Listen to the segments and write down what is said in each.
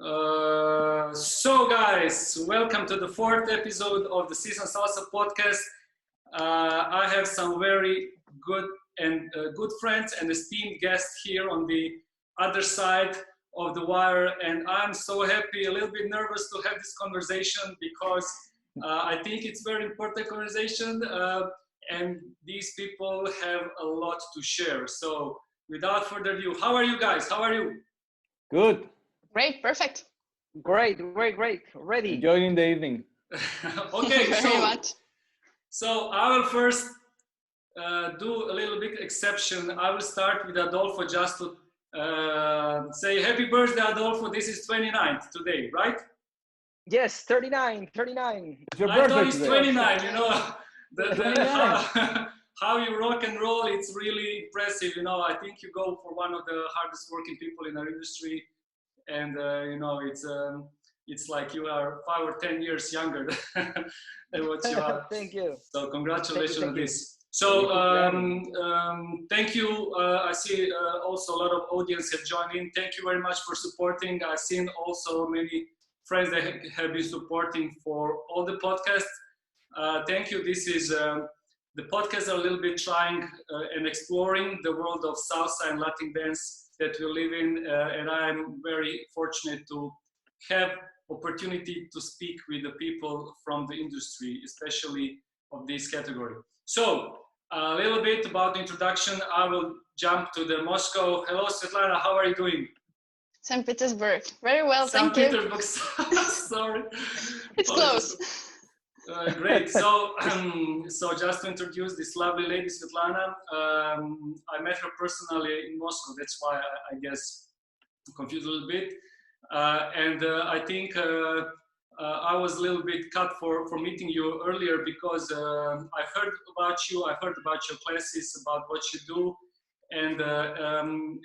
So guys, welcome to the fourth episode of the Seasunsalsa podcast. I have some very good and good friends and esteemed guests here on the other side of the wire, and I'm so happy, a little bit nervous to have this conversation because I think it's very important conversation, and these people have a lot to share. So without further ado, how are you guys? How are you? Good. Great, perfect. Great. Ready. Enjoying the evening. Okay, Very much. So I will first do a little bit exception. I will start with Adolfo just to say happy birthday, Adolfo. This is 29th today, right? Yes, 39. It's your I birthday thought it's today. 29, you know. How you rock and roll, it's really impressive. You know, I think you go for one of the hardest working people in our industry. And you know, it's like you are 5 or 10 years younger than what you are. Thank you. So congratulations on this. You. So thank you. I see also a lot of audience have joined in. Thank you very much for supporting. I've seen also many friends that have been supporting for all the podcasts. Thank you. This is the podcast are a little bit trying and exploring the world of salsa and Latin dance that we live in, and I'm very fortunate to have opportunity to speak with the people from the industry, especially of this category. So a little bit about the introduction. I will jump to the Moscow. Hello, Svetlana, how are you doing? St. Petersburg. Very well, St. thank you. Petersburg, sorry. It's close. Great. So, so just to introduce this lovely lady, Svetlana, I met her personally in Moscow. That's why I guess I'm confused a little bit. And I think I was a little bit cut for meeting you earlier because I heard about you. I heard about your classes, about what you do, and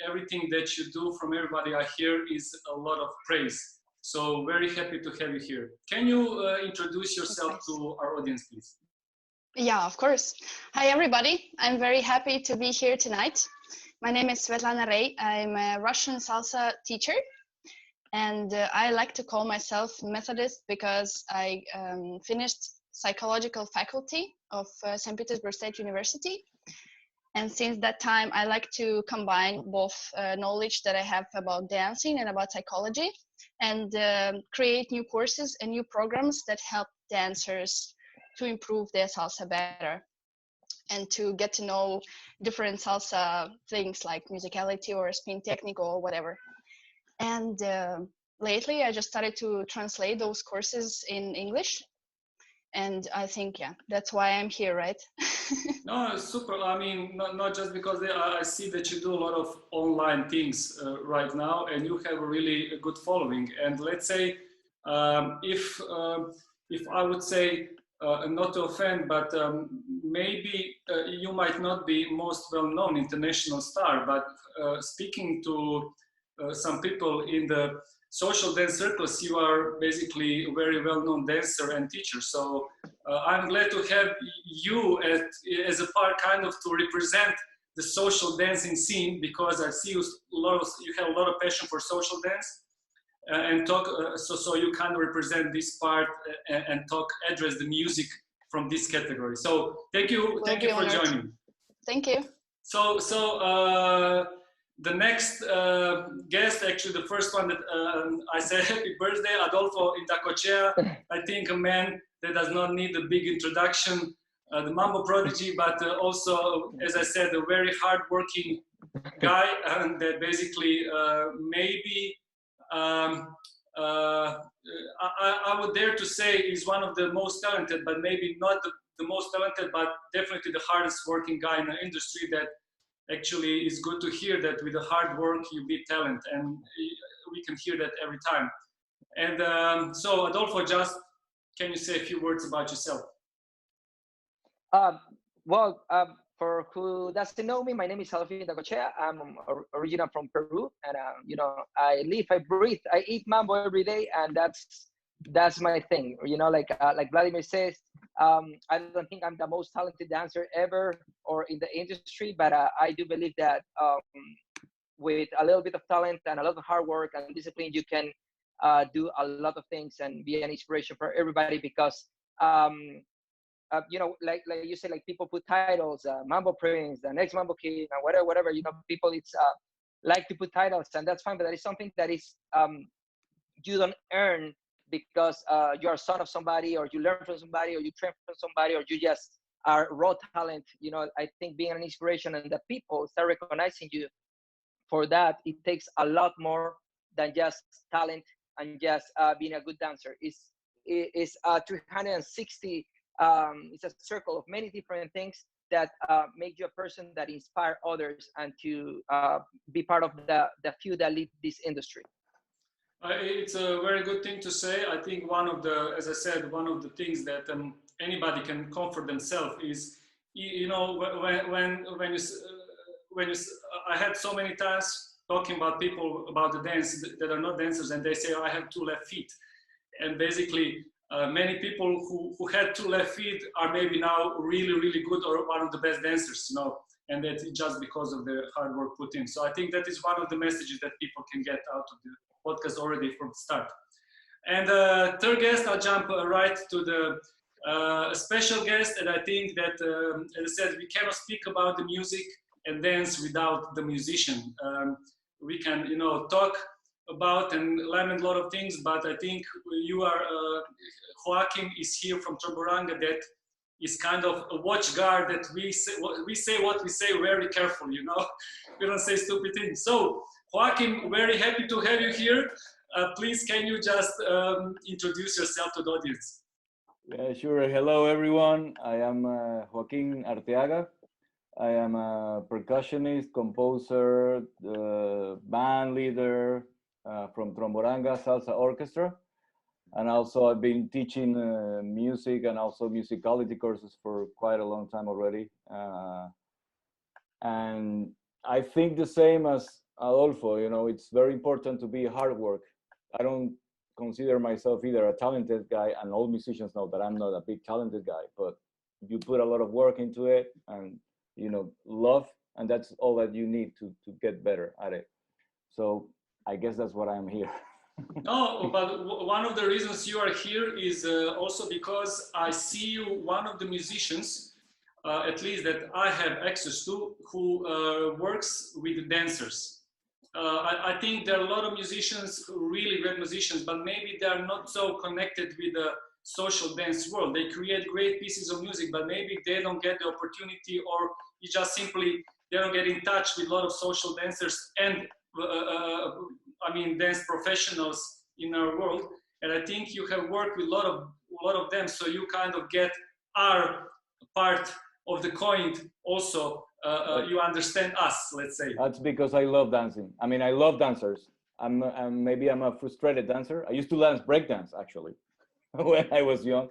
everything that you do from everybody I hear is a lot of praise. So very happy to have you here. Can you introduce yourself to our audience, please? Yeah, of course. Hi, everybody. I'm very happy to be here tonight. My name is Svetlana Ray. I'm a Russian salsa teacher, and I like to call myself Methodist because I finished psychological faculty of St. Petersburg State University. And since that time, I like to combine both knowledge that I have about dancing and about psychology, and create new courses and new programs that help dancers to improve their salsa better and to get to know different salsa things like musicality or spin technique or whatever. And lately, I just started to translate those courses in English. And I think, yeah, that's why I'm here, right? No, super. I mean, not just because I see that you do a lot of online things right now, and you have a really good following. And let's say, if I would say, not to offend, but maybe you might not be most well-known international star, but speaking to some people in the social dance circles, you are basically a very well-known dancer and teacher. So I'm glad to have you as a part kind of to represent the social dancing scene, because I see you have a lot of passion for social dance and talk. So you kind of represent this part and address the music from this category. So thank you for joining. Thank you. So the next guest, actually the first one that I said happy birthday, Adolfo Indacochea. I think a man that does not need a big introduction, the mambo prodigy, but also, as I said, a very hard-working guy, and that basically maybe I would dare to say is one of the most talented, but maybe not the most talented, but definitely the hardest working guy in the industry. That actually is good to hear that with the hard work you beat talent, and we can hear that every time. And so Adolfo, just can you say a few words about yourself? For who doesn't know me, my name is Adolfo Indacochea. I'm original from Peru, and you know, I live, I breathe, I eat mambo every day, and that's my thing. You know, like Vladimir says, I don't think I'm the most talented dancer ever or in the industry, but I do believe that with a little bit of talent and a lot of hard work and discipline, you can do a lot of things and be an inspiration for everybody, because like you said, like people put titles, Mambo Prince, the next Mambo King, and whatever, people like to put titles, and that's fine, but that is something that is you don't earn because you're a son of somebody, or you learn from somebody, or you train from somebody, or you just are raw talent. I think being an inspiration and that people start recognizing you for that, it takes a lot more than just talent and just being a good dancer. It's 360. It's a circle of many different things that make you a person that inspire others and to be part of the few that lead this industry. It's a very good thing to say. I think as I said, one of the things that anybody can comfort themselves is, I had so many times talking about people about the dance that are not dancers, and they say, I have 2 left feet. And basically, many people who had 2 left feet are maybe now really, really good, or one of the best dancers, and that's just because of the hard work put in. So I think that is one of the messages that people can get out of the podcast already from the start. And third guest, I'll jump right to the special guest. And I think that, as I said, we cannot speak about the music and dance without the musician. We can, talk about and lament a lot of things, but I think Joaquin is here from Tromboranga, that is kind of a watch guard, that we say what we say very carefully, we don't say stupid things. So Joaquin, very happy to have you here. Please, can you just introduce yourself to the audience? Yeah, sure. Hello, everyone. I am Joaquin Arteaga. I am a percussionist, composer, band leader from Tromboranga Salsa Orchestra. And also I've been teaching music and also musicality courses for quite a long time already. And I think the same as Adolfo, it's very important to be hard work. I don't consider myself either a talented guy, and all musicians know that I'm not a big talented guy, but you put a lot of work into it and, love, and that's all that you need to get better at it. So I guess that's what I'm here. No, but one of the reasons you are here is also because I see you one of the musicians, at least that I have access to, who works with dancers. I think there are a lot of musicians, really great musicians, but maybe they are not so connected with the social dance world. They create great pieces of music, but maybe they don't get the opportunity, or you just simply, they don't get in touch with a lot of social dancers and dance professionals in our world. And I think you have worked with a lot of them, so you kind of get our part of the coin also. You understand us, let's say. That's because I love dancing. I love dancers. Maybe I'm a frustrated dancer. I used to dance breakdance actually when I was young,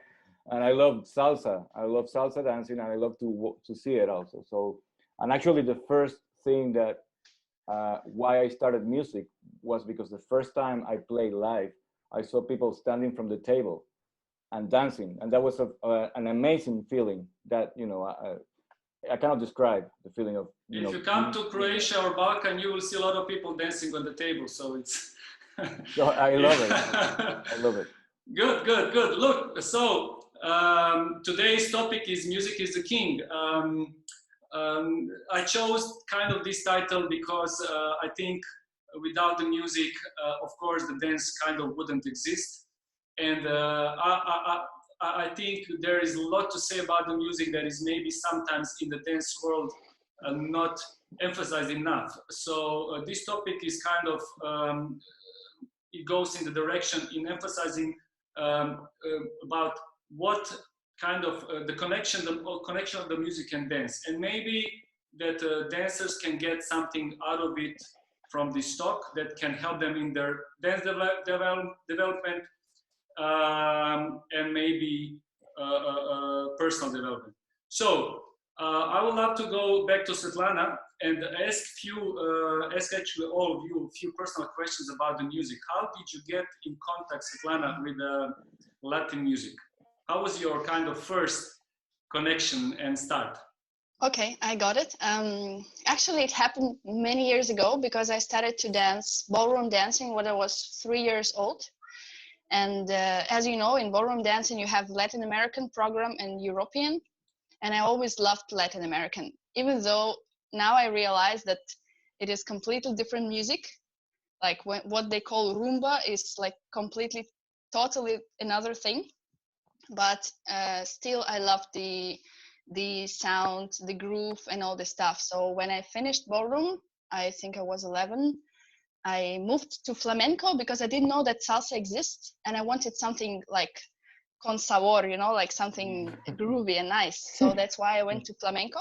and I love salsa. I love salsa dancing, and I love to see it also. So, and actually the first thing that why I started music was because the first time I played live, I saw people standing from the table and dancing, and that was an amazing feeling that I cannot describe the feeling of. If you come to Croatia or Balkan, you will see a lot of people dancing on the table. So it's. So I love it. I love it. Good. Look, so today's topic is music is the king. I chose kind of this title because I think without the music, of course, the dance kind of wouldn't exist. And I think there is a lot to say about the music that is maybe sometimes in the dance world not emphasized enough. So this topic is kind of, it goes in the direction in emphasizing about what kind of the connection of the music and dance, and maybe that dancers can get something out of it from this talk that can help them in their dance development and maybe personal development. So I would love to go back to Svetlana and ask actually all of you a few personal questions about the music. How did you get in contact, Svetlana, with Latin music? How was your kind of first connection and start? Okay, I got it. Actually, it happened many years ago because I started to dance ballroom dancing when I was 3 years old. And as you know, in ballroom dancing, you have Latin American program and European. And I always loved Latin American, even though now I realize that it is completely different music. Like what they call rumba is like completely, totally another thing. But still, I love the sound, the groove, and all this stuff. So when I finished ballroom, I think I was 11. I moved to flamenco because I didn't know that salsa exists, and I wanted something like con sabor, you know, like something groovy and nice. So that's why I went to flamenco.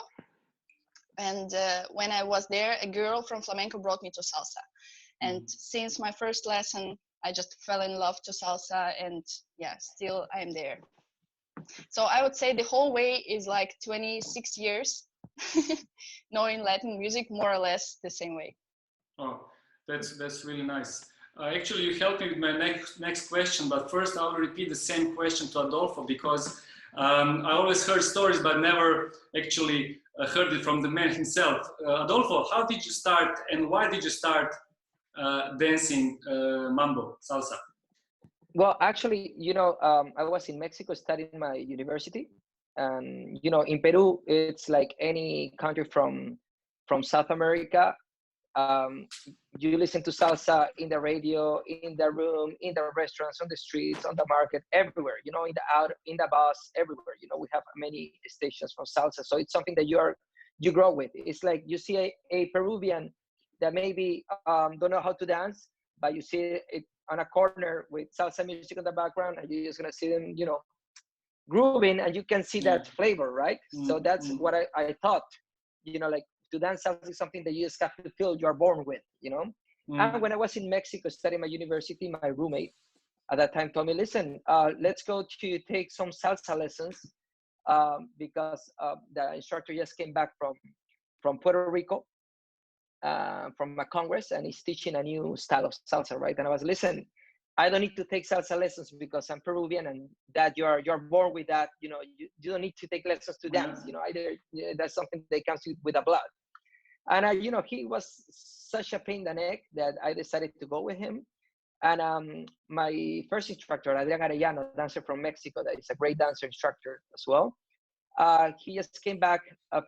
And when I was there, a girl from flamenco brought me to salsa. And since my first lesson, I just fell in love to salsa, and yeah, still I'm there. So I would say the whole way is like 26 years knowing Latin music, more or less the same way. Oh, that's really nice. Actually, you helped me with my next question, but first I'll repeat the same question to Adolfo, because I always heard stories, but never actually heard it from the man himself. Adolfo, how did you start, and why did you start dancing mambo, salsa? Well, actually, I was in Mexico studying my university, and in Peru, it's like any country from South America. You listen to salsa in the radio, in the room, in the restaurants, on the streets, on the market, everywhere. In the bus, everywhere. We have many stations for salsa, so it's something that you grow with. It's like you see a Peruvian that maybe don't know how to dance, but you see it on a corner with salsa music in the background, and you're just gonna see them, grooving, and you can see that flavor, right? So that's what I thought. Like, to dance salsa is something that you just have to feel you're born with, And when I was in Mexico studying my university, my roommate at that time told me, listen, let's go to take some salsa lessons, because the instructor just came back from Puerto Rico, from a congress, and he's teaching a new style of salsa, right? And I was, listen, I don't need to take salsa lessons because I'm Peruvian, and that you're born with that. You don't need to take lessons to dance. Either that's something that comes with the blood. And he was such a pain in the neck that I decided to go with him. And my first instructor, Adrian Arellano, a dancer from Mexico, that is a great dancer instructor as well. He just came back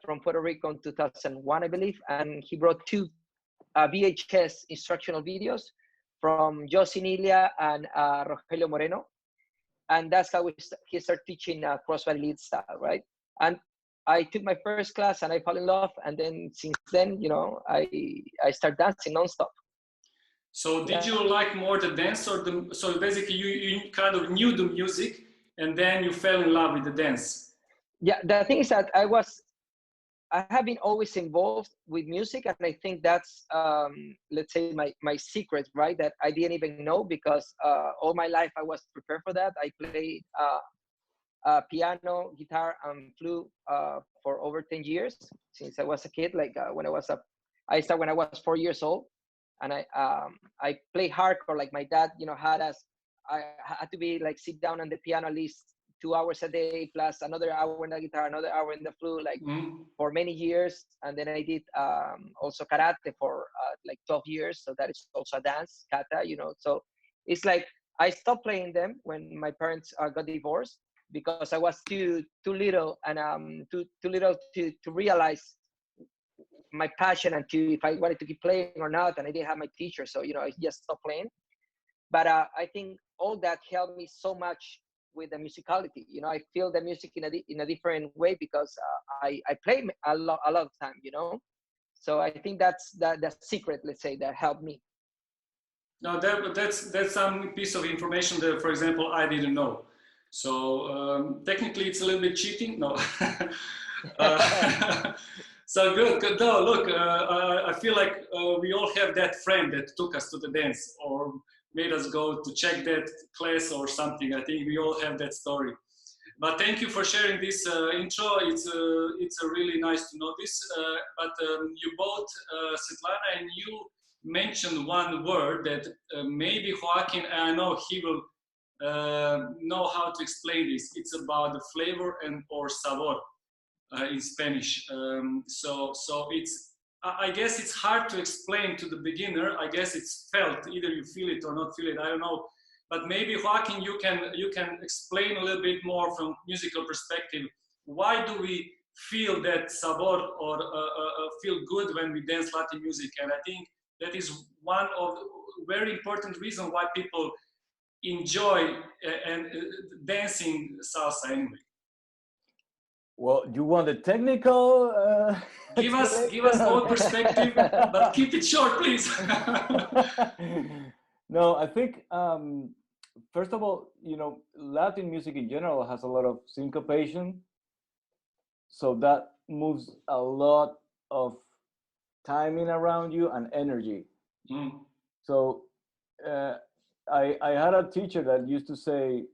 from Puerto Rico in 2001, I believe, and he brought two VHS instructional videos from Josie Nilia and Rogelio Moreno. And that's how he started teaching crossbody lead style, right? And I took my first class and I fell in love. And then since then, I started dancing nonstop. So did you like more the dance, or so basically you kind of knew the music and then you fell in love with the dance? Yeah, the thing is that I have been always involved with music, and I think that's, let's say, my secret, right? That I didn't even know, because all my life I was prepared for that. I played piano, guitar, and flute for over 10 years since I was a kid. Like I started when I was 4 years old, and I play hardcore. Like my dad, I had to be like sit down on the piano at least 2 hours a day, plus another hour in the guitar, another hour in the flute, like for many years. And then I did also karate for like 12 years. So that is also a dance, kata, So it's like I stopped playing them when my parents got divorced, because I was too little, and too little to realize my passion and if I wanted to keep playing or not. And I didn't have my teacher, so I just stopped playing. But I think all that helped me so much with the musicality. I feel the music in a different way, because I play a lot of time. So I think that's the secret, let's say, that helped me. No, that's some piece of information that, for example, I didn't know. So technically, it's a little bit cheating. No. So good. No, look, I feel like we all have that friend that took us to the dance or made us go to check that class or something. I think we all have that story. But thank you for sharing this intro. It's really nice to know this. But you both, Svetlana and you, mentioned one word that maybe Joaquin, I know he will know how to explain this. It's about the flavor or sabor in Spanish. So it's, I guess it's hard to explain to the beginner. I guess it's felt, either you feel it or not feel it. I don't know But maybe Joaquin, you can explain a little bit more from musical perspective. Why do we feel that sabor or feel good when we dance Latin music? And I think that is one of the very important reasons why people enjoy and dancing salsa anyway. Well, you want the technical? Give us both perspective, but keep it short, please. No, I think first of all, Latin music in general has a lot of syncopation, so that moves a lot of timing around you and energy. So I had a teacher that used to say,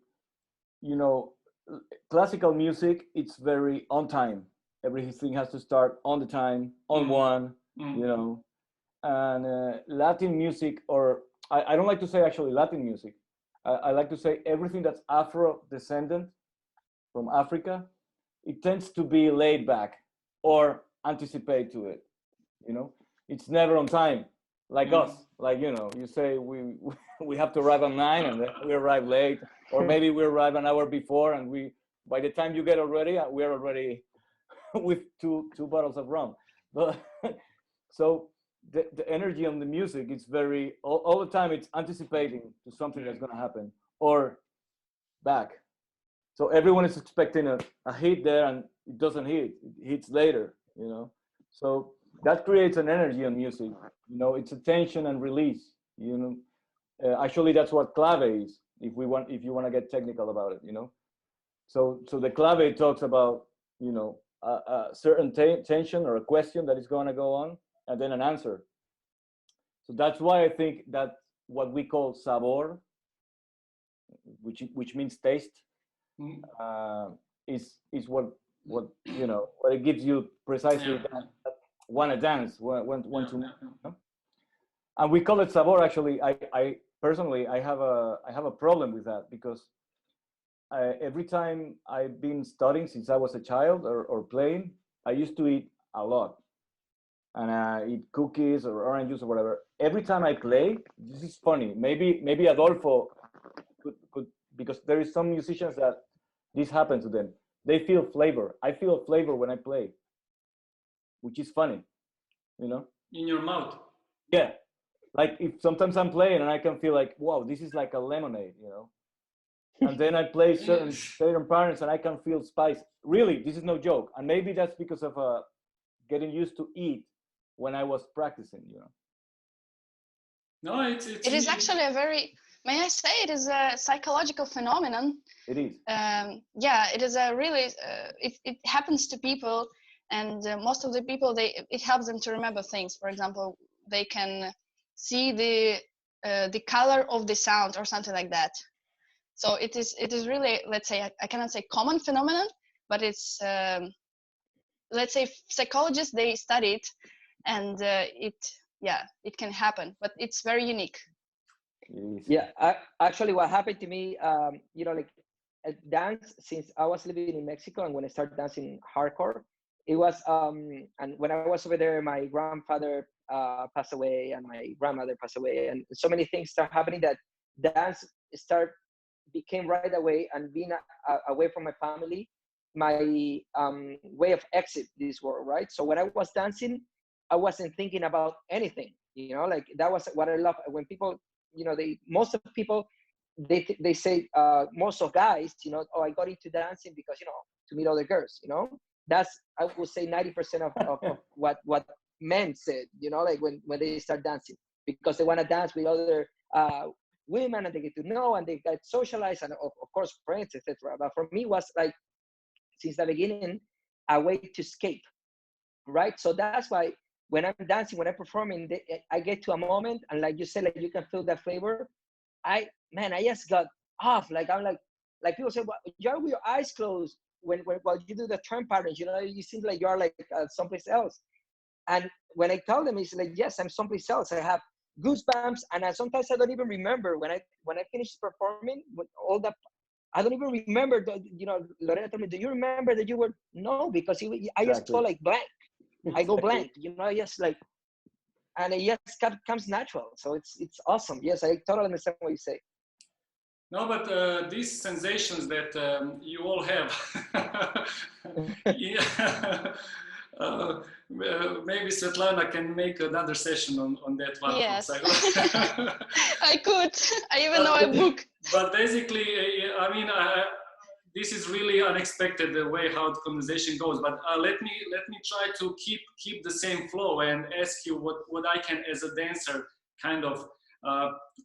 classical music, it's very on time. Everything has to start on the time, on one, and Latin music, or I don't like to say actually Latin music. I like to say everything that's Afro descendant from Africa, it tends to be laid back or anticipate to it. It's never on time, like us. Like, you say we have to arrive at 9 and then we arrive late, or maybe we arrive an hour before, and by the time you get already, we're already with two bottles of rum. But so the energy on the music is very all the time. It's anticipating to something that's going to happen or back. So everyone is expecting a hit there, and it doesn't hit. It hits later. So that creates an energy on music. It's a tension and release. Actually, that's what clave is. If you want to get technical about it. So the clave talks about a certain tension or a question that is going to go on, and then an answer. So that's why I think that what we call sabor, which means taste, is what it gives you precisely that want to dance, want to. And we call it sabor. Actually, I personally I have a problem with that, because every time I've been studying since I was a child or playing, I used to eat a lot, and I eat cookies or orange juice or whatever. Every time I play, this is funny. Maybe Adolfo could, because there is some musicians that this happens to them. They feel flavor. I feel flavor when I play, which is funny, In your mouth. Yeah, like if sometimes I'm playing and I can feel like, wow, this is like a lemonade, And then I play certain patterns and I can feel spice. Really, this is no joke. And maybe that's because of getting used to eat when I was practicing, No, it's it is actually a very, may I say, it is a psychological phenomenon. It is. It is a really, it happens to people, and most of the people, it helps them to remember things. For example, they can see the color of the sound or something like that. So it is really, let's say, I cannot say common phenomenon, but it's, let's say, psychologists, they study it, and it can happen, but it's very unique. Yeah, actually what happened to me, like dance, since I was living in Mexico, and when I started dancing hardcore, it was, and when I was over there, my grandfather passed away and my grandmother passed away, and so many things started happening that dance became right away, and being away from my family, my way of exit this world, right? So when I was dancing, I wasn't thinking about anything, like that was what I love. When people, most of the people, they say, most of guys, oh, I got into dancing because, to meet other girls, that's, I would say 90% of what men said, like when they start dancing, because they want to dance with other women, and they get to know, and they get socialized, and of course friends, etc. But for me, it was like, since the beginning, a way to escape, right? So that's why when I'm dancing, when I'm performing, I get to a moment, and like you said, like you can feel that flavor. I just got off. Like I'm like people say, well, you're with your eyes closed when you do the turn patterns. You seem like you're like someplace else. And when I tell them, it's like, yes, I'm someplace else. I have goosebumps, and sometimes I don't even remember when I finish performing with all the. I don't even remember. Lorena told me, "Do you remember that you were?" No, because I just go like blank. I go blank. Just like, and it just comes natural. So it's awesome. Yes, I totally understand what you say. No, but these sensations that you all have, yeah, maybe Svetlana can make another session on that one. Yes, I could. I even know a book. But basically, I mean, this is really unexpected the way how the conversation goes. But let me try to keep the same flow and ask you what I can as a dancer kind of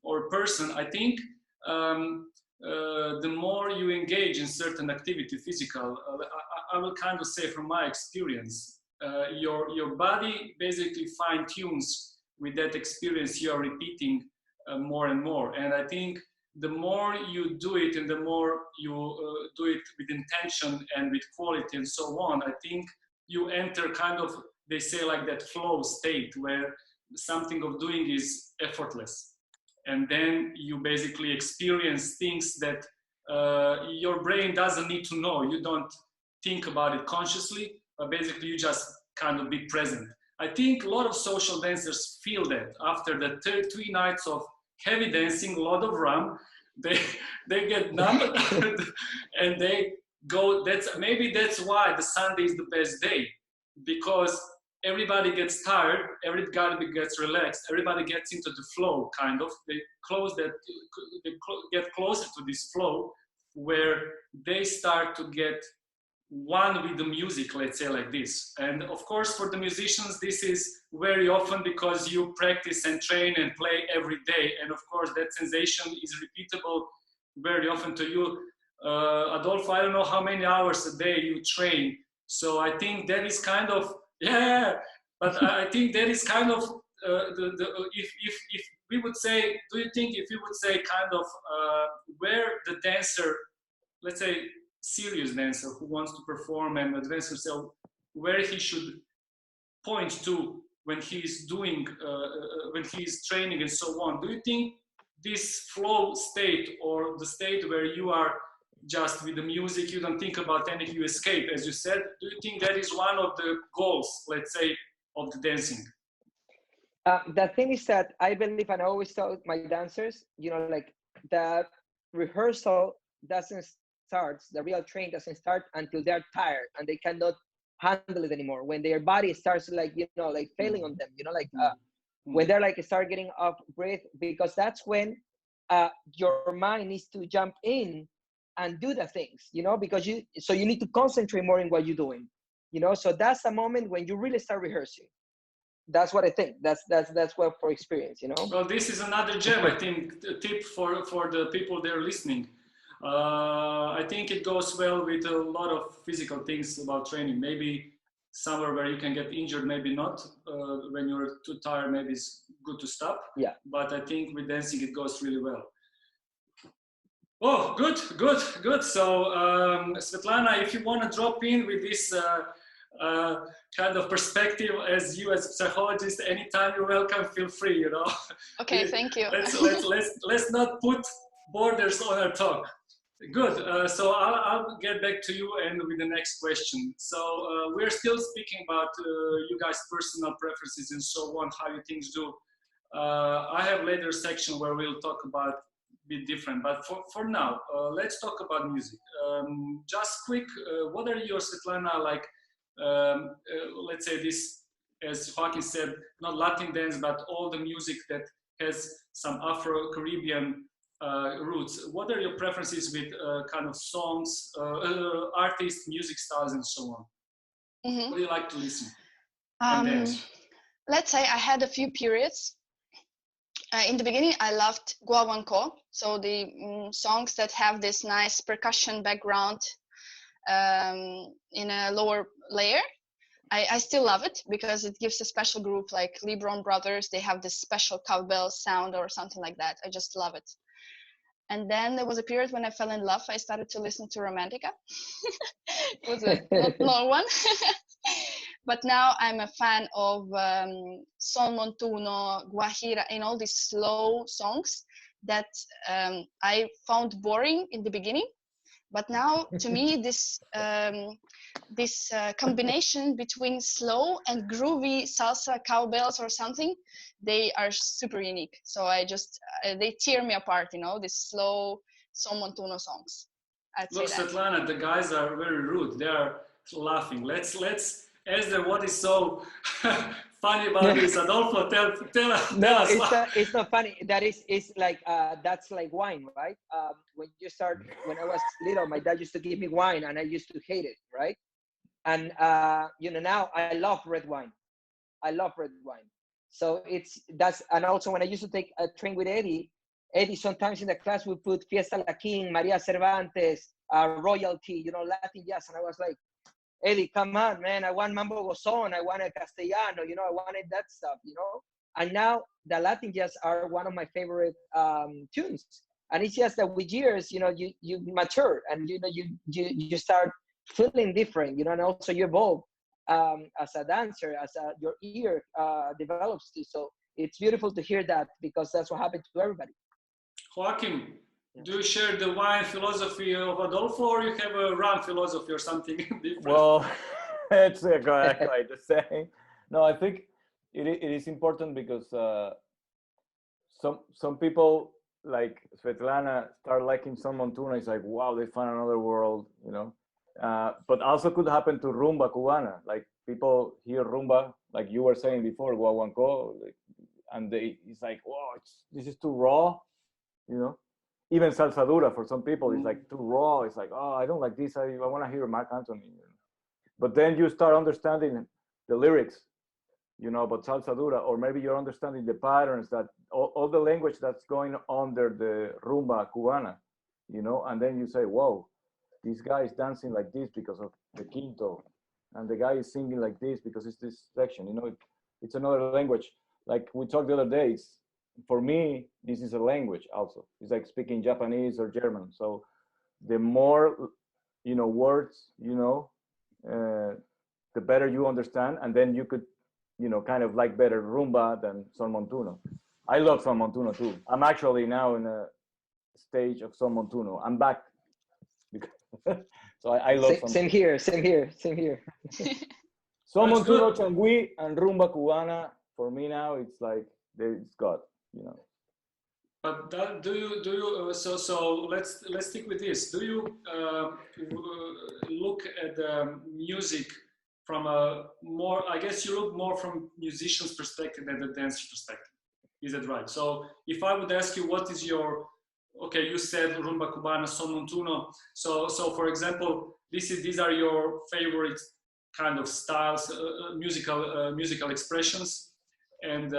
or person. I think the more you engage in certain activity, physical, I will kind of say from my experience, your body basically fine tunes with that experience you are repeating more and more. And I think the more you do it and the more you do it with intention and with quality and so on, I think you enter kind of, they say like that flow state where something of doing is effortless. And then you basically experience things that your brain doesn't need to know. You don't think about it consciously, but basically you just kind of be present. I think a lot of social dancers feel that after the 3 nights of heavy dancing, a lot of rum, they get numb and they go. Maybe that's why the Sunday is the best day, because everybody gets tired, everybody gets relaxed, everybody gets into the flow, kind of. They get closer to this flow where they start to get one with the music, let's say like this. And of course, for the musicians, this is very often because you practice and train and play every day. And of course, that sensation is repeatable very often to you. Adolfo, I don't know how many hours a day you train. So I think that is kind of, yeah, but I think that is kind of if we would say, do you think if we would say kind of where the dancer, let's say serious dancer who wants to perform and advance himself, where he should point to when he's doing, when he's training and so on, do you think this flow state or the state where you are just with the music, you don't think about anything, you escape, as you said, do you think that is one of the goals, let's say, of the dancing? The thing is that I believe, and I always tell my dancers, you know, like the rehearsal doesn't start, the real train doesn't start until they're tired and they cannot handle it anymore. When their body starts like, you know, like failing on them, you know, like when they're like start getting off breath, because that's when your mind needs to jump in and do the things, you know, because you need to concentrate more in what you're doing, you know. So that's the moment when you really start rehearsing. That's what I think. That's what for experience, you know. Well, this is another gem, I think, a tip for the people that are listening. I think it goes well with a lot of physical things about training. Maybe somewhere where you can get injured, maybe not. When you're too tired, maybe it's good to stop. Yeah. But I think with dancing, it goes really well. Oh, good. So, Svetlana, if you want to drop in with this kind of perspective as you as a psychologist, anytime you're welcome, feel free, you know. Okay, thank you. Let's not put borders on our talk. Good. So I'll get back to you and with the next question. So we're still speaking about you guys' personal preferences and so on, how you things do. I have later section where we'll talk about a bit different, but for now, let's talk about music. Just quick, what are your, Svetlana, like, let's say this, as Joaquin said, not Latin dance, but all the music that has some Afro-Caribbean roots. What are your preferences with kind of songs, artists, music styles, and so on? Mm-hmm. What do you like to listen and dance? Let's say I had a few periods. In the beginning, I loved guaguancó, so the songs that have this nice percussion background in a lower layer. I still love it because it gives a special group like Lebron Brothers. They have this special cowbell sound or something like that. I just love it. And then there was a period when I fell in love. I started to listen to Romantica. It was a long one. But now I'm a fan of Son Montuno, Guajira, and all these slow songs that I found boring in the beginning. But now, to me, this combination between slow and groovy salsa cowbells or something, they are super unique. So I just, they tear me apart, you know, this slow Son Montuno songs. I'd Look, say that. Svetlana, the guys are very rude. They are laughing. Let's ask them what is so funny about this. Adolfo, tell us. It's not funny. It's like that's like wine, right? When I was little, my dad used to give me wine, and I used to hate it, right? And now I love red wine. I love red wine. So and also when I used to take a train with Eddie sometimes in the class would put Fiesta La King, Maria Cervantes, Royalty, Latin jazz, and I was like, Eddie, come on, man, I want Mambo Gozon, I want a Castellano, I wanted that stuff, And now the Latin jazz are one of my favorite tunes. And it's just that with years, you mature, and you start feeling different, and also you evolve as a dancer, your ear develops too. So it's beautiful to hear that, because that's what happened to everybody. Joaquin, do you share the wine philosophy of Adolfo, or you have a rum philosophy or something different? Well, it's quite the same. No, I think it is important because some people like Svetlana start liking Son Montuno. It's like, wow, they found another world, but also could happen to rumba cubana. Like people hear rumba, like you were saying before, guaguancó, and it's like, wow, this is too raw, Even salsa dura for some people is like too raw. It's like, oh, I don't like this. I want to hear Mark Anthony. But then you start understanding the lyrics, about salsa dura, or maybe you're understanding the patterns, that all the language that's going under the rumba cubana, and then you say, whoa, this guy is dancing like this because of the quinto, and the guy is singing like this because it's this section. It's another language. Like we talked the other day, for me, this is a language also. It's like speaking Japanese or German. So the more, words, the better you understand. And then you could, kind of like better rumba than Son Montuno. I love Son Montuno too. I'm actually now in a stage of Son Montuno. I'm back. So I love Same here. Son That's Montuno, good. Changui, and rumba cubana. For me now, it's like, it's God, But do you so let's stick with this. Do you look at the music from a more, I guess you look more from musician's perspective than the dancer's perspective? Is that right? So if I would ask you, what is your, okay, you said rumba cubana, Son Montuno. So for example, these are your favorite kind of styles, musical expressions, and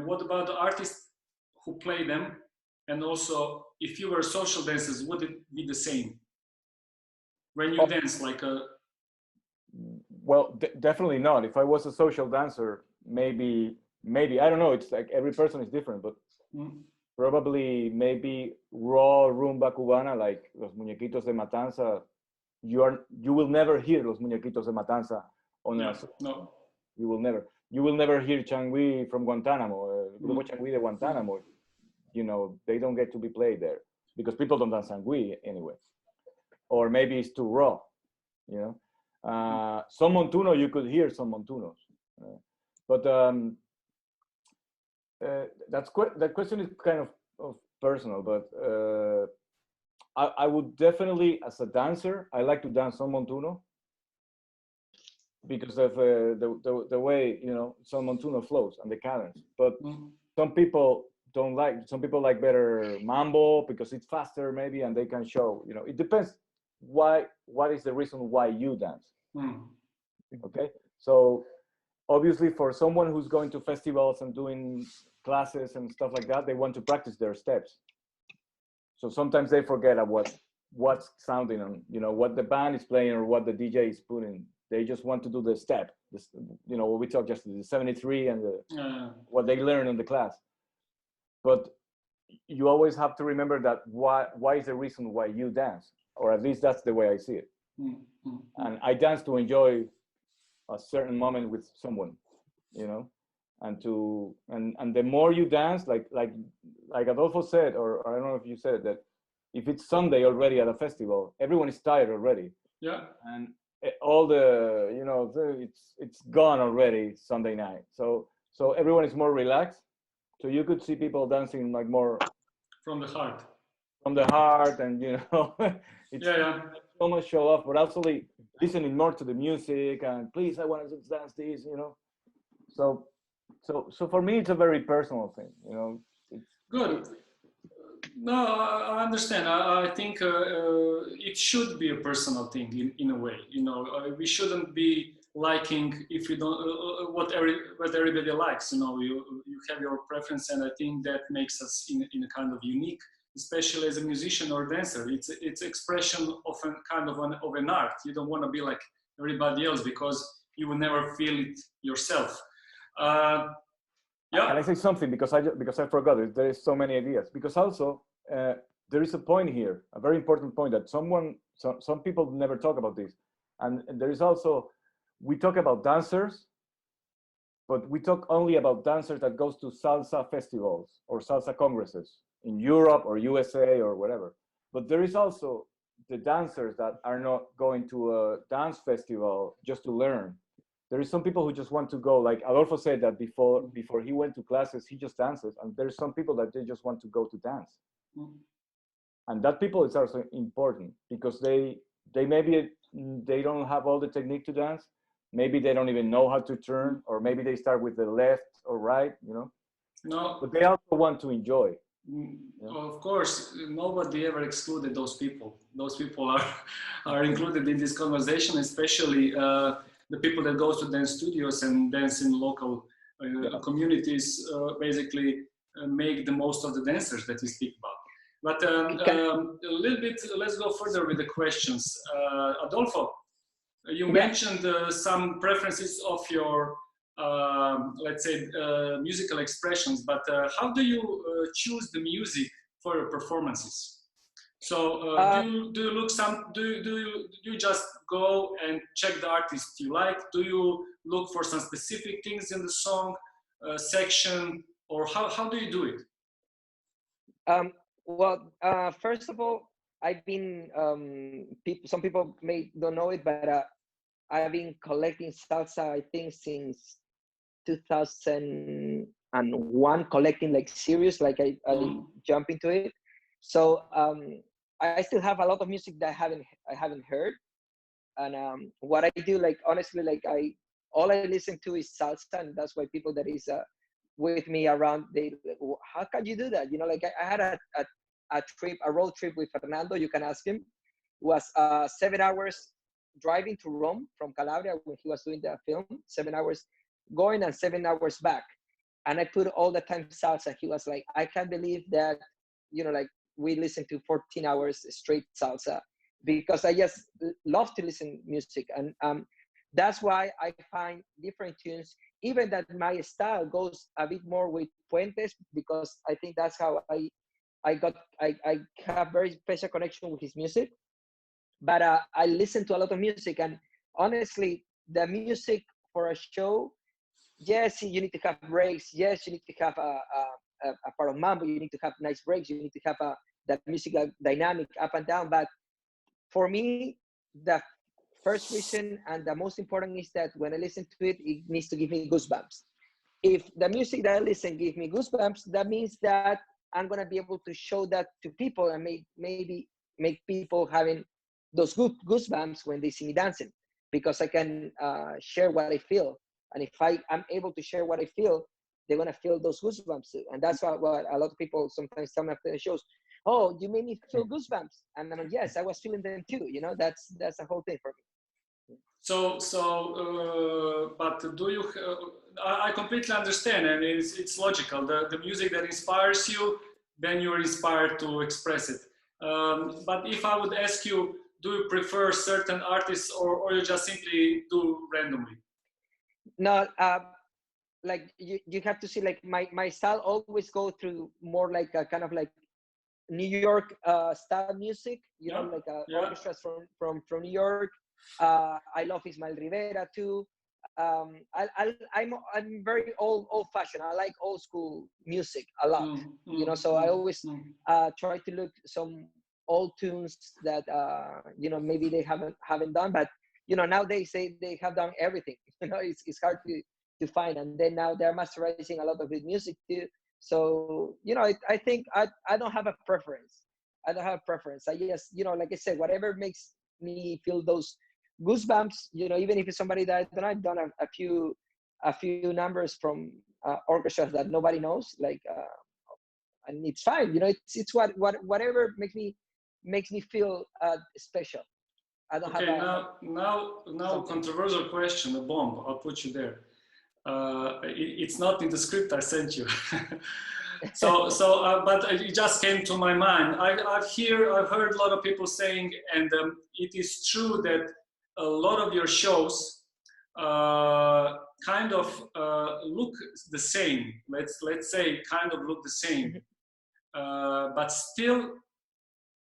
what about the artists who play them? And also, if you were social dancers, would it be the same when you dance like a? Well, definitely not. If I was a social dancer, maybe I don't know. It's like every person is different, but probably maybe raw rumba cubana, like Los Muñequitos de Matanza. You will never hear Los Muñequitos de Matanza on No. You will never hear Changui from Guantanamo, Grupo Changui de Guantanamo. They don't get to be played there because people don't dance Changui anyway. Or maybe it's too raw, Son Montuno, you could hear some Montunos. But that question is kind of personal, but I would definitely, as a dancer, I like to dance Son Montuno because of the way Son Montuno flows and the cadence. But some people don't like. Some people like better mambo because it's faster, maybe, and they can show. It depends. What is the reason why you dance? Okay, so obviously for someone who's going to festivals and doing classes and stuff like that, they want to practice their steps. So sometimes they forget what's sounding on, what the band is playing or what the DJ is putting. They just want to do the step, what we talk just the 73 and what they learn in the class. But you always have to remember that why is the reason why you dance, or at least that's the way I see it. And I dance to enjoy a certain moment with someone, and the more you dance, like Adolfo said, or I don't know if you said it, that if it's Sunday already at a festival, everyone is tired already. Yeah. And all the it's gone already Sunday night. So everyone is more relaxed. So you could see people dancing like more from the heart. from the heart, and it's Yeah. so much show off, but also listening more to the music, and please, I want to dance this, So, so for me, it's a very personal thing, It's, Good. No, I understand. I think it should be a personal thing in a way. We shouldn't be liking if you don't what everybody likes. You have your preference, and I think that makes us in a kind of unique, especially as a musician or dancer. It's expression of a kind of an art. You don't want to be like everybody else because you will never feel it yourself. Yeah. Can I say something because I forgot it? There is so many ideas. Because also there is a point here, a very important point that some people never talk about this, and there is also, we talk about dancers, but we talk only about dancers that goes to salsa festivals or salsa congresses in Europe or USA or whatever. But there is also the dancers that are not going to a dance festival just to learn. There is some people who just want to go, like Adolfo said that before he went to classes, he just dances. And there's some people that they just want to go to dance. Mm-hmm. And that people is also important because they maybe they don't have all the technique to dance. Maybe they don't even know how to turn, or maybe they start with the left or right, No. But they also want to enjoy. Of course, nobody ever excluded those people. Those people are included in this conversation, especially the people that go to dance studios and dance in local communities, basically make the most of the dancers that we speak about. But a little bit, let's go further with the questions. Adolfo, you mentioned some preferences of your, let's say, musical expressions, but how do you choose the music for your performances? So do you just go and check the artist you like? Do you look for some specific things in the song section, or how do you do it? Well, first of all, I've been some people may don't know it, but I've been collecting salsa, I think, since 2001, collecting like serious, like I jump into it. So I still have a lot of music that I haven't heard. And what I do, like, honestly, like all I listen to is salsa, and that's why people that is with me around, how can you do that? Like I had a road trip with Fernando, you can ask him. It was 7 hours driving to Rome from Calabria when he was doing the film, 7 hours going and 7 hours back. And I put all the time salsa. He was like, I can't believe that, like we listened to 14 hours straight salsa, because I just love to listen music. And that's why I find different tunes, even that my style goes a bit more with Puentes, because I think that's how I have very special connection with his music. But I listen to a lot of music, and honestly, the music for a show, yes, you need to have breaks. Yes, you need to have a part of mambo. You need to have nice breaks. You need to have that musical dynamic up and down. But for me, the first reason and the most important is that when I listen to it, it needs to give me goosebumps. If the music that I listen gives me goosebumps, that means that I'm gonna be able to show that to people and maybe make people having those good goosebumps when they see me dancing, because I can share what I feel. And if I'm able to share what I feel, they're gonna feel those goosebumps too. And that's what a lot of people sometimes tell me after the shows, oh, you made me feel goosebumps. And I'm like, yes, I was feeling them too. That's the whole thing for me. But do you, I completely understand, and it's logical. The music that inspires you, then you're inspired to express it. But if I would ask you, do you prefer certain artists, or you just simply do randomly? No, like you have to see, like my style always go through more like a kind of like New York style music, like orchestras from New York. I love Ismael Rivera too. I'm very old fashioned. I like old school music a lot, so I always try to look some old tunes that maybe they haven't done, but nowadays they have done everything. It's hard to find, and then now they're masterizing a lot of good music too. So, you know, I think I don't have a preference. I don't have a preference. I just, you know, like I said, whatever makes me feel those goosebumps, you know, even if it's somebody that I've done a few numbers from orchestras that nobody knows, like, and it's fine. You know, it's whatever makes me feel special. I don't Okay, have now controversial question, a bomb. I'll put you there. It's not in the script I sent you. But it just came to my mind. I've heard a lot of people saying, and it is true that a lot of your shows kind of look the same. Let's say kind of look the same, but still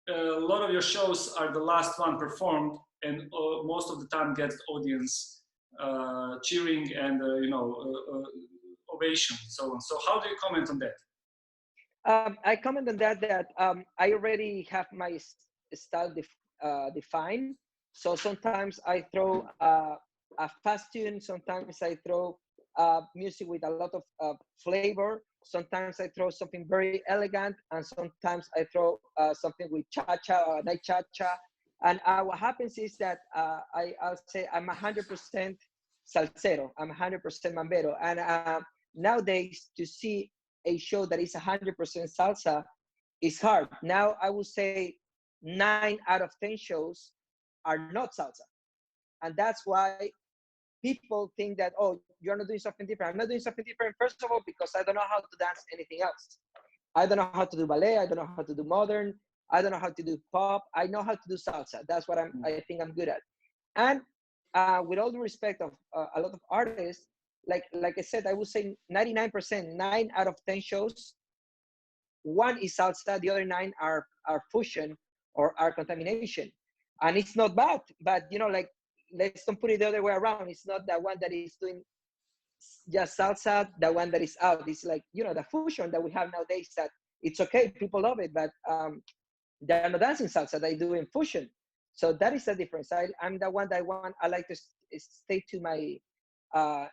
a lot of your shows are the last one performed, and most of the time get audience cheering and ovation, so on. So how do you comment on that? I comment on that I already have my style defined. So sometimes I throw a fast tune, sometimes I throw music with a lot of flavor, sometimes I throw something very elegant, and sometimes I throw something with cha-cha or night cha-cha. And what happens is that I'll say I'm 100% salsero, I'm 100% mambero. And nowadays, to see a show that is 100% salsa is hard. Now I would say 9 out of 10 shows are not salsa. And that's why people think that, oh, you're not doing something different. I'm not doing something different, first of all, because I don't know how to dance anything else. I don't know how to do ballet. I don't know how to do modern. I don't know how to do pop. I know how to do salsa. That's what I think I'm good at. And with all due respect of a lot of artists, like I said, I would say 99%, 9 out of 10 shows, one is salsa, the other 9 are fusion or are contamination. And it's not bad, but you know, like, let's don't put it the other way around. It's not the one that is doing just salsa, the one that is out. It's like, you know, the fusion that we have nowadays, that it's okay, people love it, but they're not dancing salsa, they do in fusion. So that is the difference. I'm the one that I like to stay to my,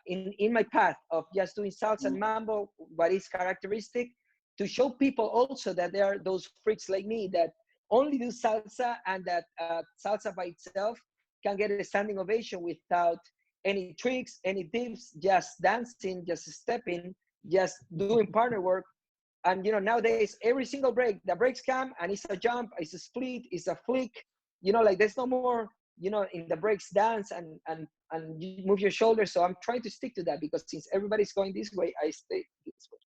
in my path of just doing salsa and mambo, what is characteristic, to show people also that there are those freaks like me that only do salsa, and that salsa by itself can get a standing ovation without any tricks, any dips, just dancing, just stepping, just doing partner work. And you know, nowadays every single break, the breaks come and it's a jump, it's a split, it's a flick. You know, like, there's no more, you know, in the breaks dance and you move your shoulders. So I'm trying to stick to that, because since everybody's going this way, I stay this way.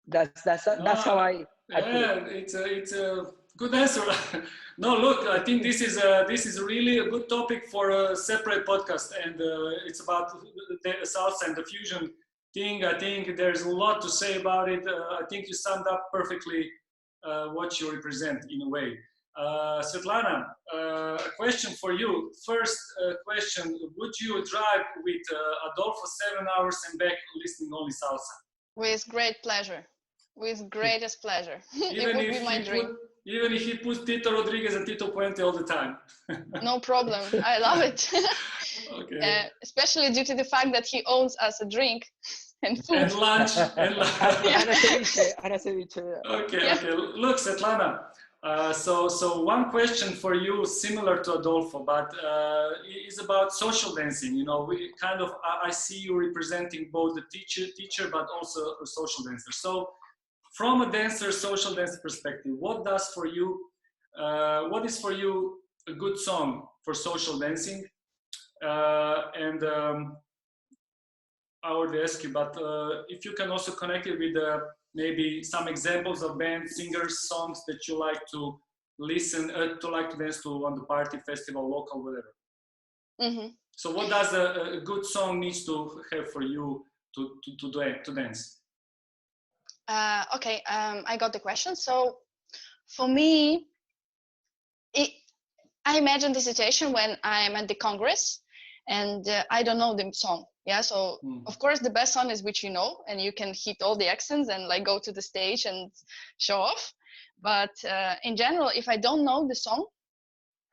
That's how I put it. It's a good answer. No, look, I think this is really a good topic for a separate podcast, and it's about the salsa and the fusion thing. I think there's a lot to say about it. I think you summed up perfectly what you represent in a way. Svetlana, a question for you. First question: would you drive with Adolfo 7 hours and back listening only salsa? With great pleasure. With greatest pleasure. It would be my dream. Even if he puts Tito Rodriguez and Tito Puente all the time. No problem. I love it. Okay. Especially due to the fact that he owns us a drink and food. And lunch. And Ana ceviche. Okay, yeah. Okay. Look, Svetlana, so one question for you, similar to Adolfo, but is about social dancing. You know, we kind of, I see you representing both the teacher, but also a social dancer. So from a dancer, social dancer perspective, what is for you a good song for social dancing? And I already asked you, but if you can also connect it with maybe some examples of bands, singers, songs that you like to listen, to dance to on the party, festival, local, whatever. Mm-hmm. So what does a good song needs to have for you to dance? Okay, I got the question. So for me, I imagine the situation when I'm at the Congress and I don't know the song. Yeah, so of course the best song is which you know, and you can hit all the accents and like go to the stage and show off. But in general, if I don't know the song,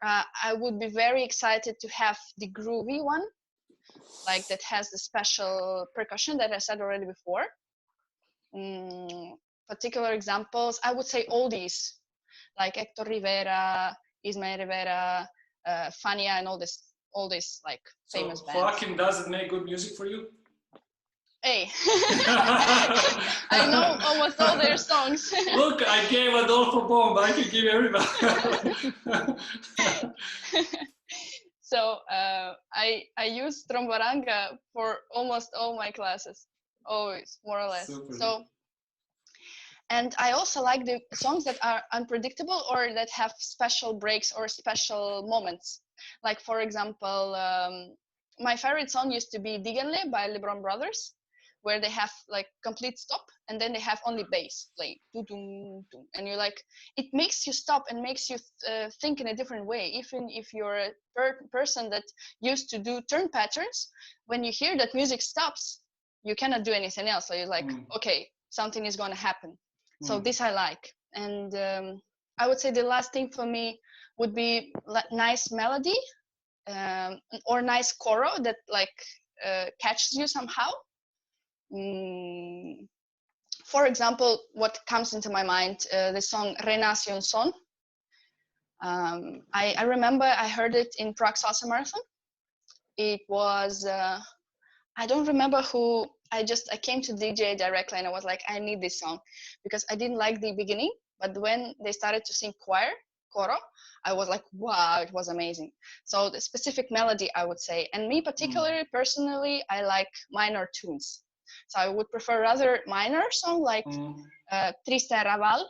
I would be very excited to have the groovy one, like that has the special percussion that I said already before. particular examples, I would say oldies, like Hector Rivera, Ismael Rivera, Fania, and all this like famous bands. Joaquin doesn't make good music for you? Hey, I know almost all their songs. Look, I gave Adolfo bomb. I can give everybody. So I use Tromboranga for almost all my classes, always, more or less. Super. So, and I also like the songs that are unpredictable or that have special breaks or special moments. Like, for example, my favorite song used to be Díganle by LeBron Brothers, where they have like complete stop and then they have only bass playing, and you're like, it makes you stop and makes you think in a different way. Even if you're a person that used to do turn patterns, when you hear that music stops, you cannot do anything else. So you're like, okay, something is going to happen. So this I like. And I would say the last thing for me would be nice melody or nice choro that like catches you somehow. For example, what comes into my mind, the song Renace un Son. I remember I heard it in Prague Salsa Marathon. It was, I don't remember who, I came to DJ directly and I was like, I need this song, because I didn't like the beginning, but when they started to sing coro, I was like, wow, it was amazing. So the specific melody, I would say, and me particularly, personally, I like minor tunes. So I would prefer rather minor song like Triste Raval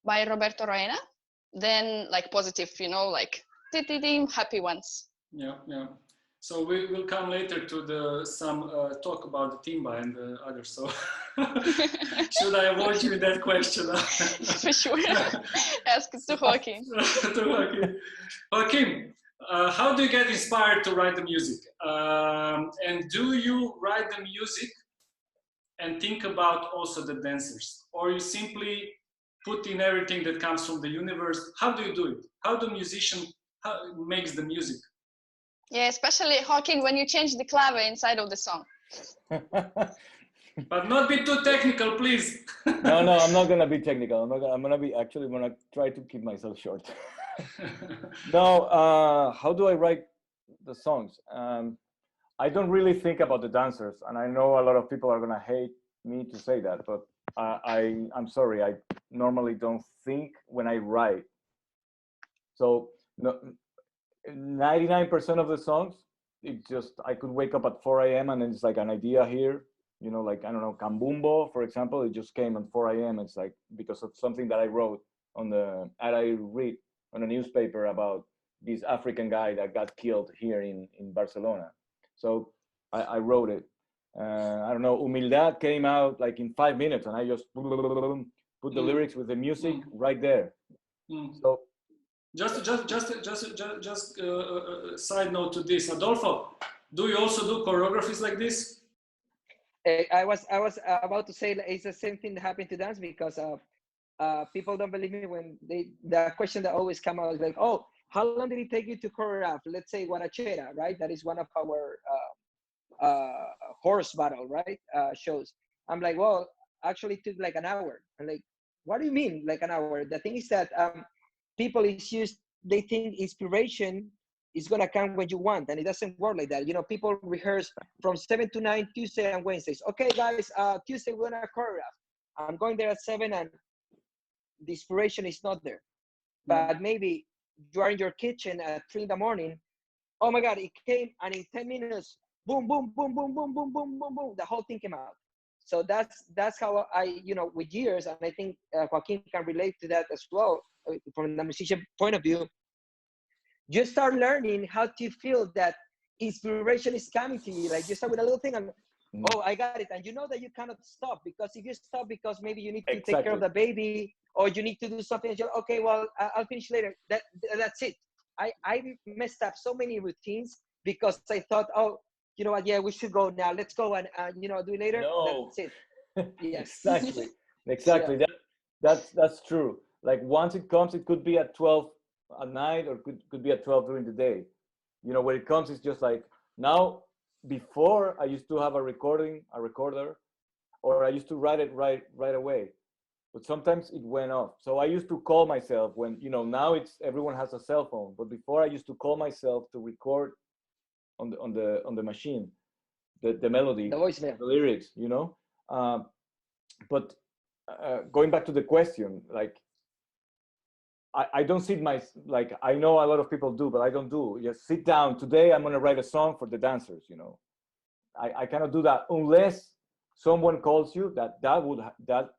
by Roberto Roena than like positive, like happy ones. Yeah. So we will come later to some talk about the timba and the others. So should I avoid you with that question? For sure. Ask it to Joaquin. Joaquin, how do you get inspired to write the music? And do you write the music and think about also the dancers? Or you simply put in everything that comes from the universe? How do you do it? How do musician makes the music? Yeah, especially Joaquin, when you change the clave inside of the song. But not be too technical, please. No, I'm not gonna be technical. I'm gonna try to keep myself short. No, how do I write the songs? I don't really think about the dancers, and I know a lot of people are gonna hate me to say that, but I'm sorry, I normally don't think when I write. So 99% of the songs, it's just, I could wake up at 4 a.m. and it's like an idea here, like, I don't know, Cambumbo, for example, it just came at 4 a.m. It's like because of something that I wrote I read on a newspaper about this African guy that got killed here in Barcelona. So I wrote it. I don't know, Humildad came out like in 5 minutes and I just put the lyrics with the music right there. So just side note to this, Adolfo, do you also do choreographies like this? I was about to say it's the same thing that happened to dance, because people don't believe me when the question that always come out is like, oh, how long did it take you to choreograph, let's say, guarachera, right? That is one of our horse battle, right? Shows. I'm like, well, actually it took like an hour. I'm like, what do you mean like an hour? The thing is that people they think inspiration is gonna come when you want, and it doesn't work like that. People rehearse from 7 to 9 Tuesday and Wednesdays. Okay, guys, Tuesday we're gonna choreograph. I'm going there at 7 and the inspiration is not there. But maybe you are in your kitchen at 3 in the morning. Oh my God, it came, and in 10 minutes, boom, boom, boom, boom, boom, boom, boom, boom, boom, the whole thing came out. So that's how I, with years, and I think Joaquin can relate to that as well, from the musician point of view, you start learning how to feel that inspiration is coming to you. Like you start with a little thing and, oh, I got it. And you know that you cannot stop, because if you stop because maybe you need to take care of the baby, or you need to do something, you're, okay, well, I'll finish later. That's it. I messed up so many routines because I thought, oh, you know what? Yeah, we should go now. Let's go and do it later. No. That's it. Yes. Exactly. Yeah. That's true. Like once it comes, it could be at 12 at night, or could be at 12 during the day. When it comes, it's just like now. Before, I used to have a recorder, or I used to write it right away. but sometimes it went off. So I used to call myself when, you know, now it's everyone has a cell phone, but before I used to call myself to record on the machine, the melody, The voicemail. the lyrics, you know. But going back to the question, like I don't sit like I know a lot of people do, but I don't do. Just sit down. Today I'm gonna write a song for the dancers. You know, I cannot do that unless someone calls you. That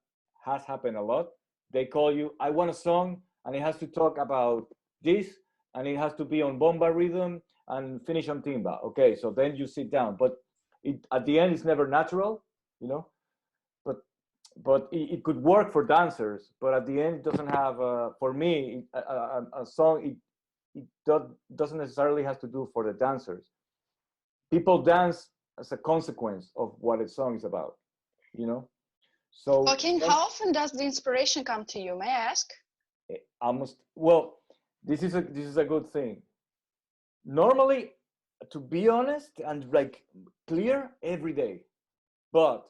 has happened a lot. They call you. I want a song, and it has to talk about this, and it has to be on bomba rhythm and finish on timba. Okay, so then you sit down. But at the end, it's never natural. You know, but it could work for dancers, but at the end it doesn't have for me a song it doesn't necessarily have to do for the dancers. People dance as a consequence of what a song is about, you know. So Joaquin, how often does the inspiration come to you, may I ask? Almost, well, this is a good thing. Normally, to be honest and like clear, every day, but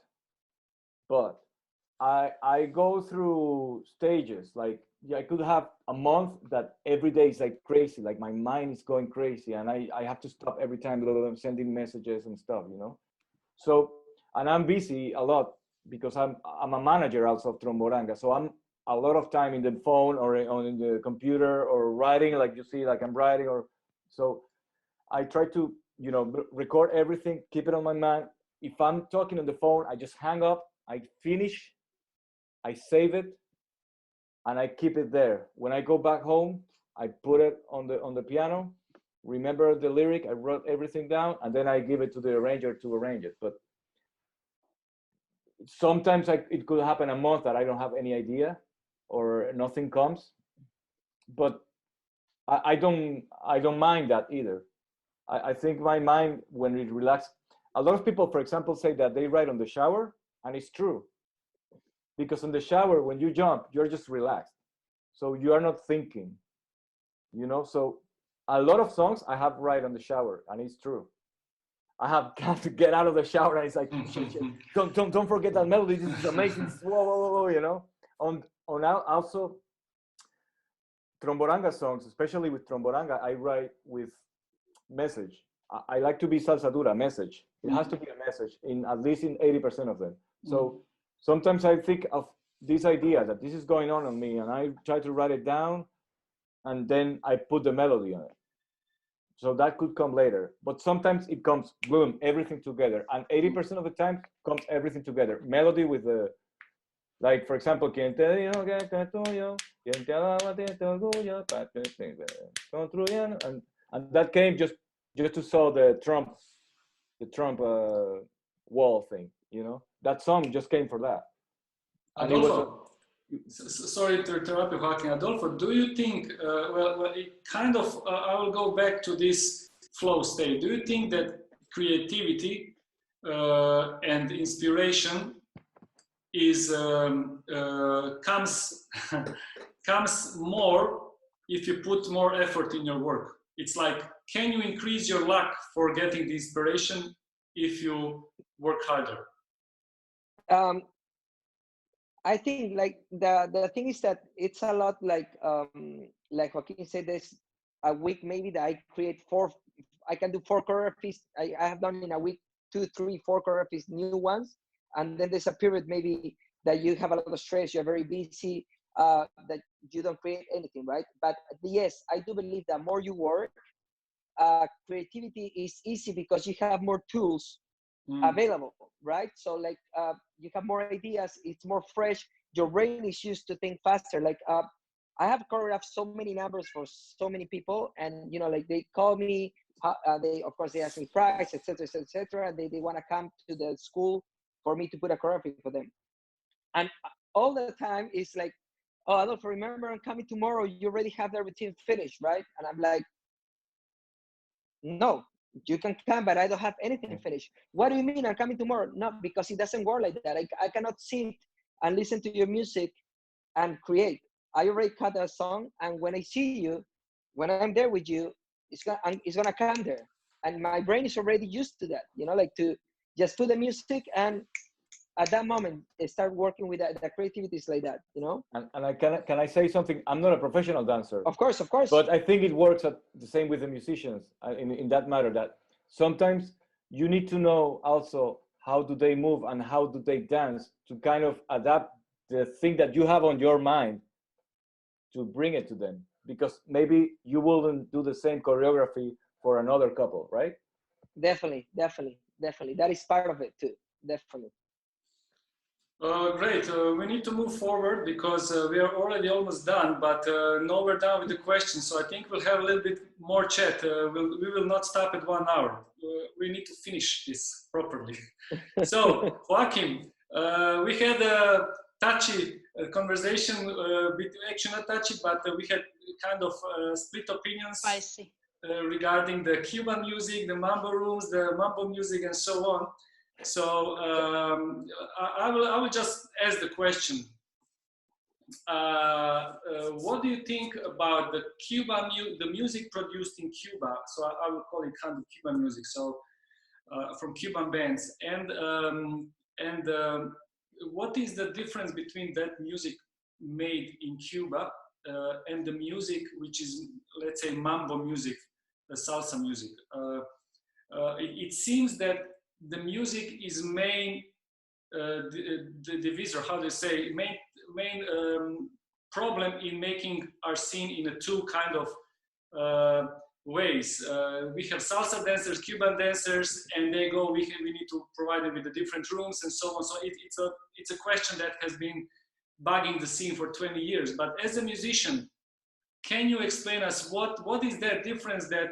I go through stages. Like I could have a month that every day is like crazy, like my mind is going crazy, and I have to stop every time I'm sending messages and stuff, you know. So, and I'm busy a lot because I'm a manager also of Tromboranga, so I'm a lot of time in the phone or in the computer or writing, like you see, like I'm writing, or so I try to, you know, record everything, keep it on my mind. If I'm talking on the phone, I just hang up, I finish, I save it, and I keep it there. When I go back home, I put it on the piano, remember the lyric, I wrote everything down, and then I give it to the arranger to arrange it. But sometimes it could happen a month that I don't have any idea or nothing comes. But I don't mind that either. I think my mind, when it relaxes, a lot of people, for example, say that they write on the shower, and it's true. Because in the shower, when you jump, you're just relaxed. So you are not thinking, you know? So a lot of songs I have write on the shower, and it's true. I have got to get out of the shower, and it's like, shit. Don't forget that melody. This is amazing. Whoa, you know? On also, Tromboranga songs, especially with Tromboranga, I write with message. I like to be salsa dura, message. It has to be a message in at least in 80% of them. So sometimes I think of this idea that this is going on me, and I try to write it down, and then I put the melody on it. So that could come later. But sometimes it comes, boom, everything together. And 80% of the time comes everything together. Melody with the, like, for example, ¿Quién te dijo que esto es tuyo? ¿Quién te daba este orgullo? And that came just to saw the Trump wall thing, you know. That song just came for that. And Adolfo, sorry to interrupt you, Joaquin. Adolfo, do you think, well, it kind of, I will go back to this flow state. Do you think that creativity and inspiration is comes comes more if you put more effort in your work? It's like, can you increase your luck for getting the inspiration if you work harder? I think like the thing is that it's a lot like Joaquin said, there's a week maybe that I create I can do 4 choreographies. I have done in a week 2, 3, 4 choreographies, new ones, and then there's a period maybe that you have a lot of stress, you're very busy, that you don't create anything, right? But yes, I do believe that more you work, creativity is easy because you have more tools available, right? So like you have more ideas, it's more fresh, your brain is used to think faster. Like I have choreographed so many numbers for so many people, and you know, like they call me, they of course they ask me price, etc., and they want to come to the school for me to put a choreography for them. And all the time it's like, oh, Adolfo, remember I'm coming tomorrow, you already have the routine finished, right? And I'm like, no, you can come, but I don't have anything finished. What do you mean I'm coming tomorrow? No, because it doesn't work like that. I cannot sit and listen to your music and create. I already cut a song, and when I see you, when I'm there with you, it's gonna come there. And my brain is already used to that, you know, like to just put the music and at that moment start working with that. The creativity is like that, And can I say something? I'm not a professional dancer. Of course. But I think it works the same with the musicians in that matter, that sometimes you need to know also how do they move and how do they dance to kind of adapt the thing that you have on your mind to bring it to them, because maybe you wouldn't do the same choreography for another couple, right? Definitely. That is part of it too. Definitely. Great. We need to move forward because we are already almost done, but no, we're done with the questions. So I think we'll have a little bit more chat. We will not stop at 1 hour. We need to finish this properly. So, Joaquin, we had a touchy conversation, actually not touchy, but we had kind of split opinions. Spicy. Regarding the Cuban music, the mambo rooms, the mambo music, and so on. So I will just ask the question. What do you think about the the music produced in Cuba? So I will call it kind of Cuban music. So from Cuban bands, and what is the difference between that music made in Cuba and the music which is, let's say, mambo music, the salsa music? It seems that the music is main the divisor, how they say, main problem in making our scene in a two kind of ways. We have salsa dancers, Cuban dancers, and they go, we need to provide them with the different rooms and so on. So it's a question that has been bugging the scene for 20 years. But as a musician, can you explain us what is that difference that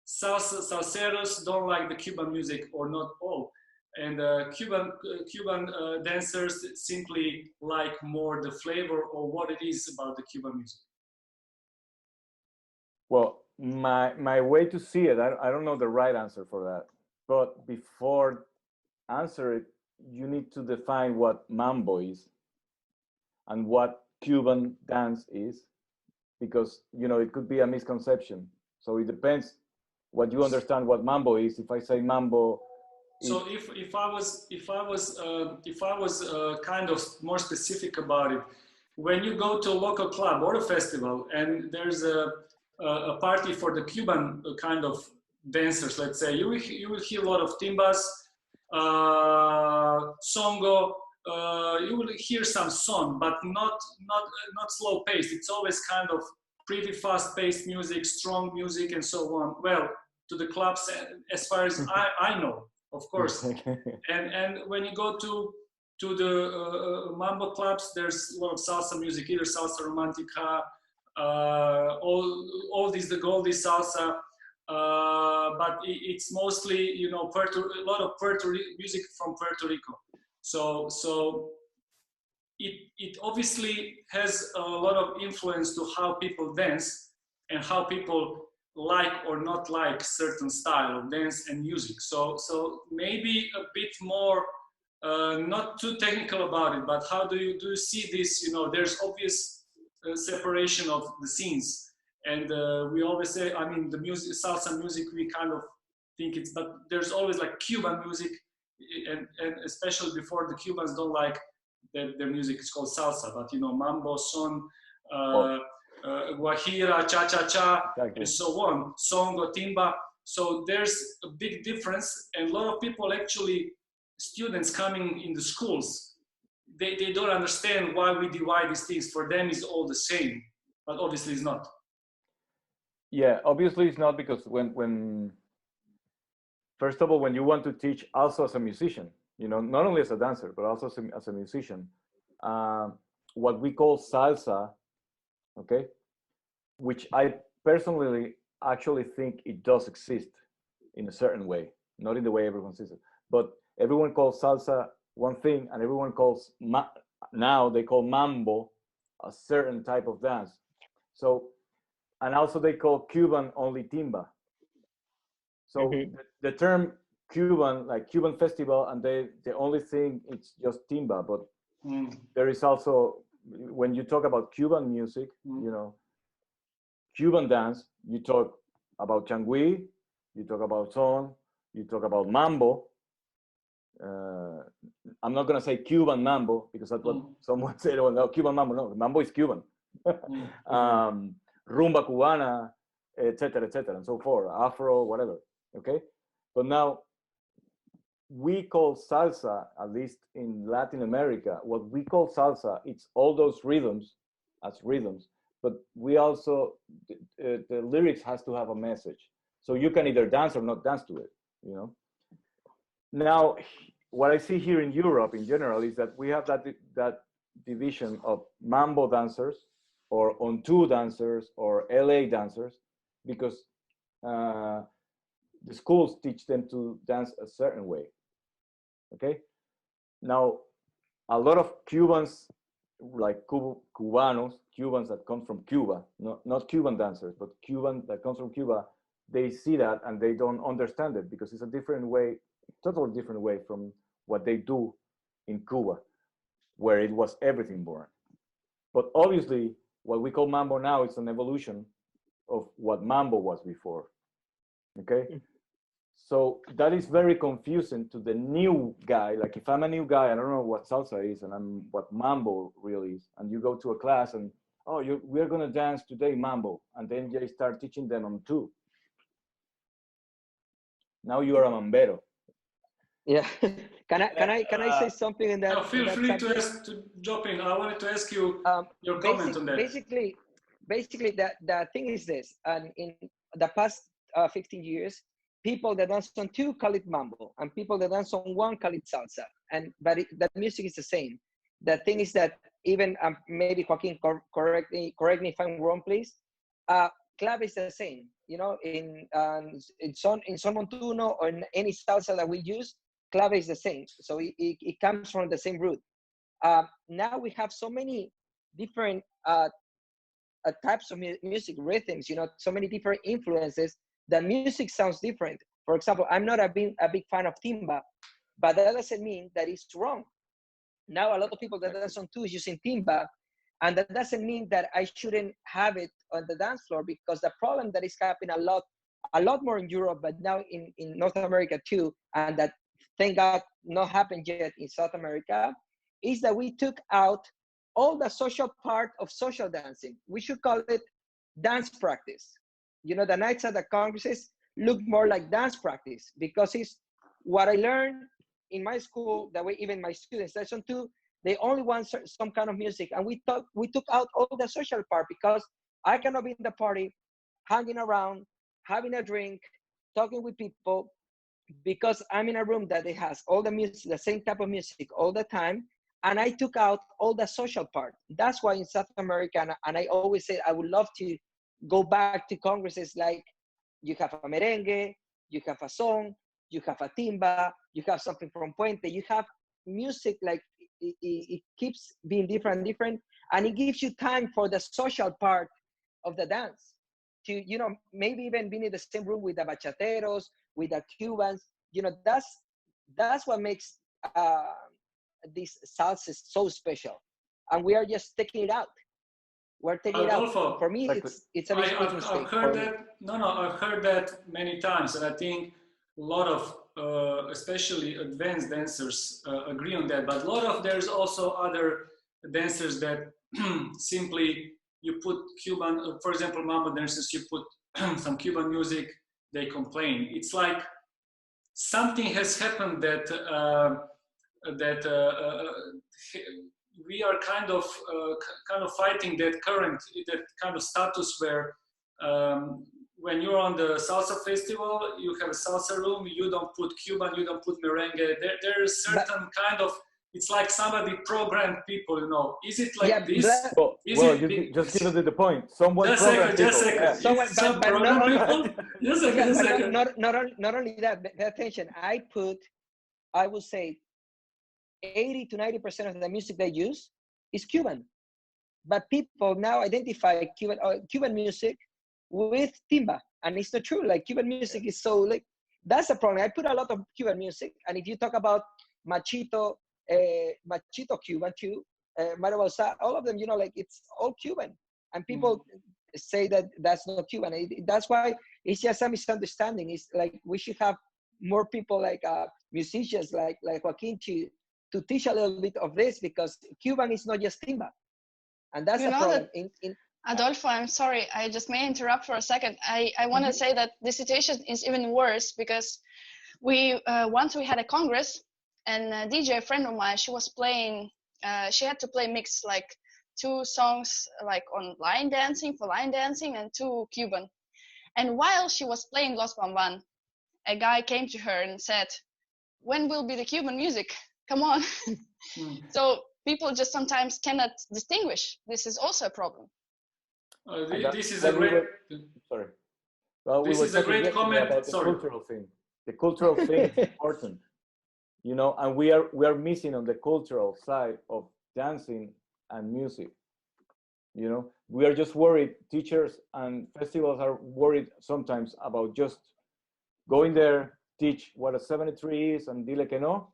salseros don't like the Cuban music, or not all, and Cuban dancers simply like more the flavor, or what it is about the Cuban music? Well, my way to see it, I don't know the right answer for that, but before answer it, you need to define what mambo is and what Cuban dance is, because it could be a misconception. So it depends what you understand what mambo is. If I say mambo, so if I was kind of more specific about it, when you go to a local club or a festival and there's a party for the Cuban kind of dancers, let's say, you will hear a lot of timbas, songo. You will hear some son, but not slow paced. It's always kind of pretty fast paced music, strong music, and so on. Well, to the clubs, as far as I know, of course. And when you go to the mambo clubs, there's a lot of salsa music, either salsa romantica, all these, the Goldie salsa, but it's mostly, a lot of music from Puerto Rico. So it obviously has a lot of influence to how people dance and how people like or not like certain style of dance and music. So maybe a bit more, not too technical about it, but how do you see this? There's obvious separation of the scenes, and we always say, I mean, the music, salsa music, we kind of think it's, but there's always like Cuban music, and especially before the Cubans don't like that their music is called salsa, but mambo, son, guajira, cha-cha-cha, and so on, songo, timba. So there's a big difference, and a lot of people, actually, students coming in the schools, they don't understand why we divide these things. For them, it's all the same, but obviously it's not. Yeah, obviously it's not, because when first of all, when you want to teach also as a musician, not only as a dancer, but also as a musician, what we call salsa, okay, which I personally actually think it does exist in a certain way, not in the way everyone sees it, but everyone calls salsa one thing, and everyone calls, now they call mambo a certain type of dance. So, and also they call Cuban only timba. So the term Cuban, like Cuban festival, and the only thing, it's just timba, but there is also, when you talk about Cuban music, Cuban dance, you talk about changui, you talk about son, you talk about mambo, I'm not going to say Cuban mambo because that's what someone said. Well, no, Cuban mambo. No, mambo is Cuban. Rumba cubana, etc., and so forth. Afro, whatever. Okay, but now we call salsa, at least in Latin America, what we call salsa. It's all those rhythms as rhythms, but we also the lyrics has to have a message. So you can either dance or not dance to it. You know. Now, what I see here in Europe in general is that we have that division of mambo dancers or on two dancers or LA dancers, because the schools teach them to dance a certain way. Okay. Now, a lot of Cubans, like Cubans that come from Cuba, not Cuban dancers, but Cuban that comes from Cuba, they see that and they don't understand it because it's a different way, totally different way from what they do in Cuba, where it was everything born. But obviously, what we call mambo now is an evolution of what mambo was before. Okay? So that is very confusing to the new guy. Like if I'm a new guy, I don't know what salsa is and I'm what mambo really is. And you go to a class and, oh, we're gonna dance today mambo. And then they start teaching them on two. Now you are a mambero. Yeah. Can I say something in that? No, feel free subject? to jump in. I wanted to ask you your comment on that. Basically, the thing is this, and in the past 15 years, people that dance on two call it mambo, and people that dance on one call it salsa. But that music is the same. The thing is that even maybe Joaquin, correct me if I'm wrong, please. Clave is the same. You know, in son montuno or in any salsa that we use, clave is the same. So it comes from the same root. Now we have so many different types of music rhythms, you know, so many different influences that music sounds different. For example, I'm not a big fan of timba, but that doesn't mean that it's wrong. Now a lot of people that dance on two is using timba, and that doesn't mean that I shouldn't have it on the dance floor, because the problem that is happening a lot more in Europe, but now in North America too, and that thank God not happened yet in South America, is that we took out all the social part of social dancing. We should call it dance practice. You know, the nights at the congresses look more like dance practice, because it's what I learned in my school, that way even my students lesson two, they only want some kind of music. And we took out all the social part, because I cannot be in the party, hanging around, having a drink, talking with people, because I'm in a room that it has all the music, the same type of music all the time. And I took out all the social part. That's why in South America, and I always say I would love to go back to congresses like you have a merengue, you have a song, you have a timba, you have something from Puente, you have music like it keeps being different, and it gives you time for the social part of the dance. To, you know, maybe even being in the same room with the bachateros, with the Cubans, you know, that's what makes this salsa so special. And we are just taking it out. We're taking Adolfo, it out. For me, it's a big mistake. I've heard that. I've heard that many times, and I think a lot of especially advanced dancers agree on that. But a lot of there's also other dancers that simply you put Cuban, for example, mambo dancers, you put some Cuban music, they complain. It's like something has happened that we are kind of fighting that kind of status where when you're on the salsa festival, you have a salsa room, you don't put Cuban, you don't put merengue. There is certain kind of, it's like somebody programmed people, you know. Is it like this? Just give it the point. Someone programmed people. Just a second. Some program people? Just a second. Not only that, pay attention. I would say 80 to 90% of the music they use is Cuban. But people now identify Cuban music with timba. And it's not true. Like Cuban music is so, like, that's the problem. I put a lot of Cuban music. And if you talk about Machito Cuban too, Mario Balsa, all of them, you know, like it's all Cuban. And people say that that's not Cuban. That's why it's just a misunderstanding. It's like we should have more people like musicians like Joaquin to teach a little bit of this, because Cuban is not just timba, and that's a problem. Adolfo, I'm sorry, I just may interrupt for a second. I want to say that the situation is even worse, because we once we had a congress, and a DJ friend of mine, she was playing, she had to play mix like 2 songs like on line dancing, for line dancing, and 2 Cuban. And while she was playing Los Mamberos, a guy came to her and said, "When will be the Cuban music? Come on." So people just sometimes cannot distinguish. This is also a problem. This is a great. Sorry. Well, this is a great comment. About the Sorry. cultural thing. The cultural thing is important, you know, and we are missing on the cultural side of dancing and music. You know, we are just worried. Teachers and festivals are worried sometimes about just going there, teach what a 73 is, and dile que no,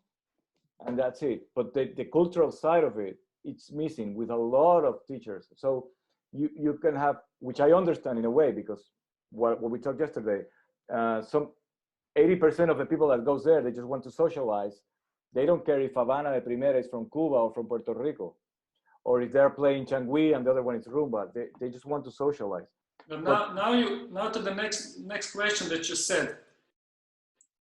and that's it. But the cultural side of it, it's missing with a lot of teachers. So you can have, which I understand in a way, because what we talked yesterday, some 80% of the people that goes there, they just want to socialize. They don't care if Habana de Primera is from Cuba or from Puerto Rico, or if they're playing changui and the other one is rumba. They just want to socialize. But now to the next question that you said.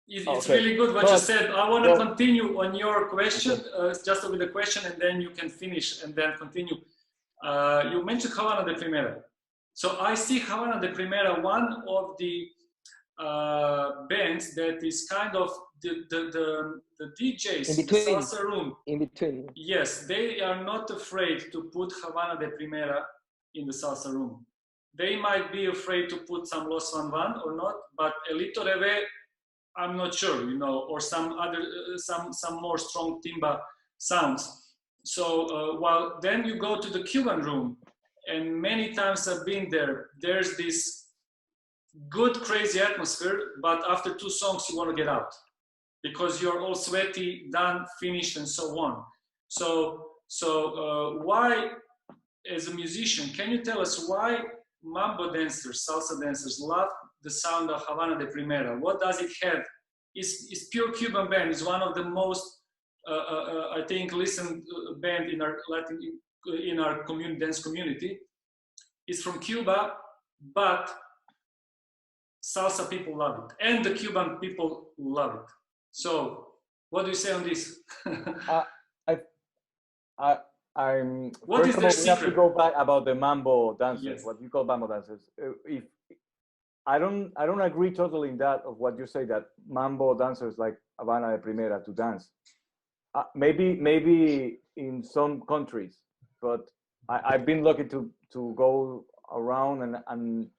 It's okay. really good what you said. I want to continue on your question, just with the question, and then you can finish and then continue. You mentioned Havana de Primera. So I see Havana de Primera, one of the bands that is kind of the DJs in between, in the salsa room. In between. Yes, they are not afraid to put Havana de Primera in the salsa room. They might be afraid to put some Los Mamberos or not, but Elito Reve, I'm not sure, you know, or some other, some more strong timba sounds. So while then you go to the Cuban room, and many times I've been there, there's this good, crazy atmosphere, but after 2 songs, you want to get out because you're all sweaty, done, finished, and so on. So why, as a musician, can you tell us why mambo dancers, salsa dancers love the sound of Havana de Primera? What does it have? It's pure Cuban band. It's one of the most, I think, listened band in our Latin, in our community, dance community. It's from Cuba, but salsa people love it, and the Cuban people love it. So, what do you say on this? I'm. What is the secret? We have to go back about the mambo dancers. Yes. What you call mambo dancers. If I don't agree totally in that of what you say, that mambo dancers like Havana de Primera to dance. Maybe in some countries, but I've been lucky to go around, and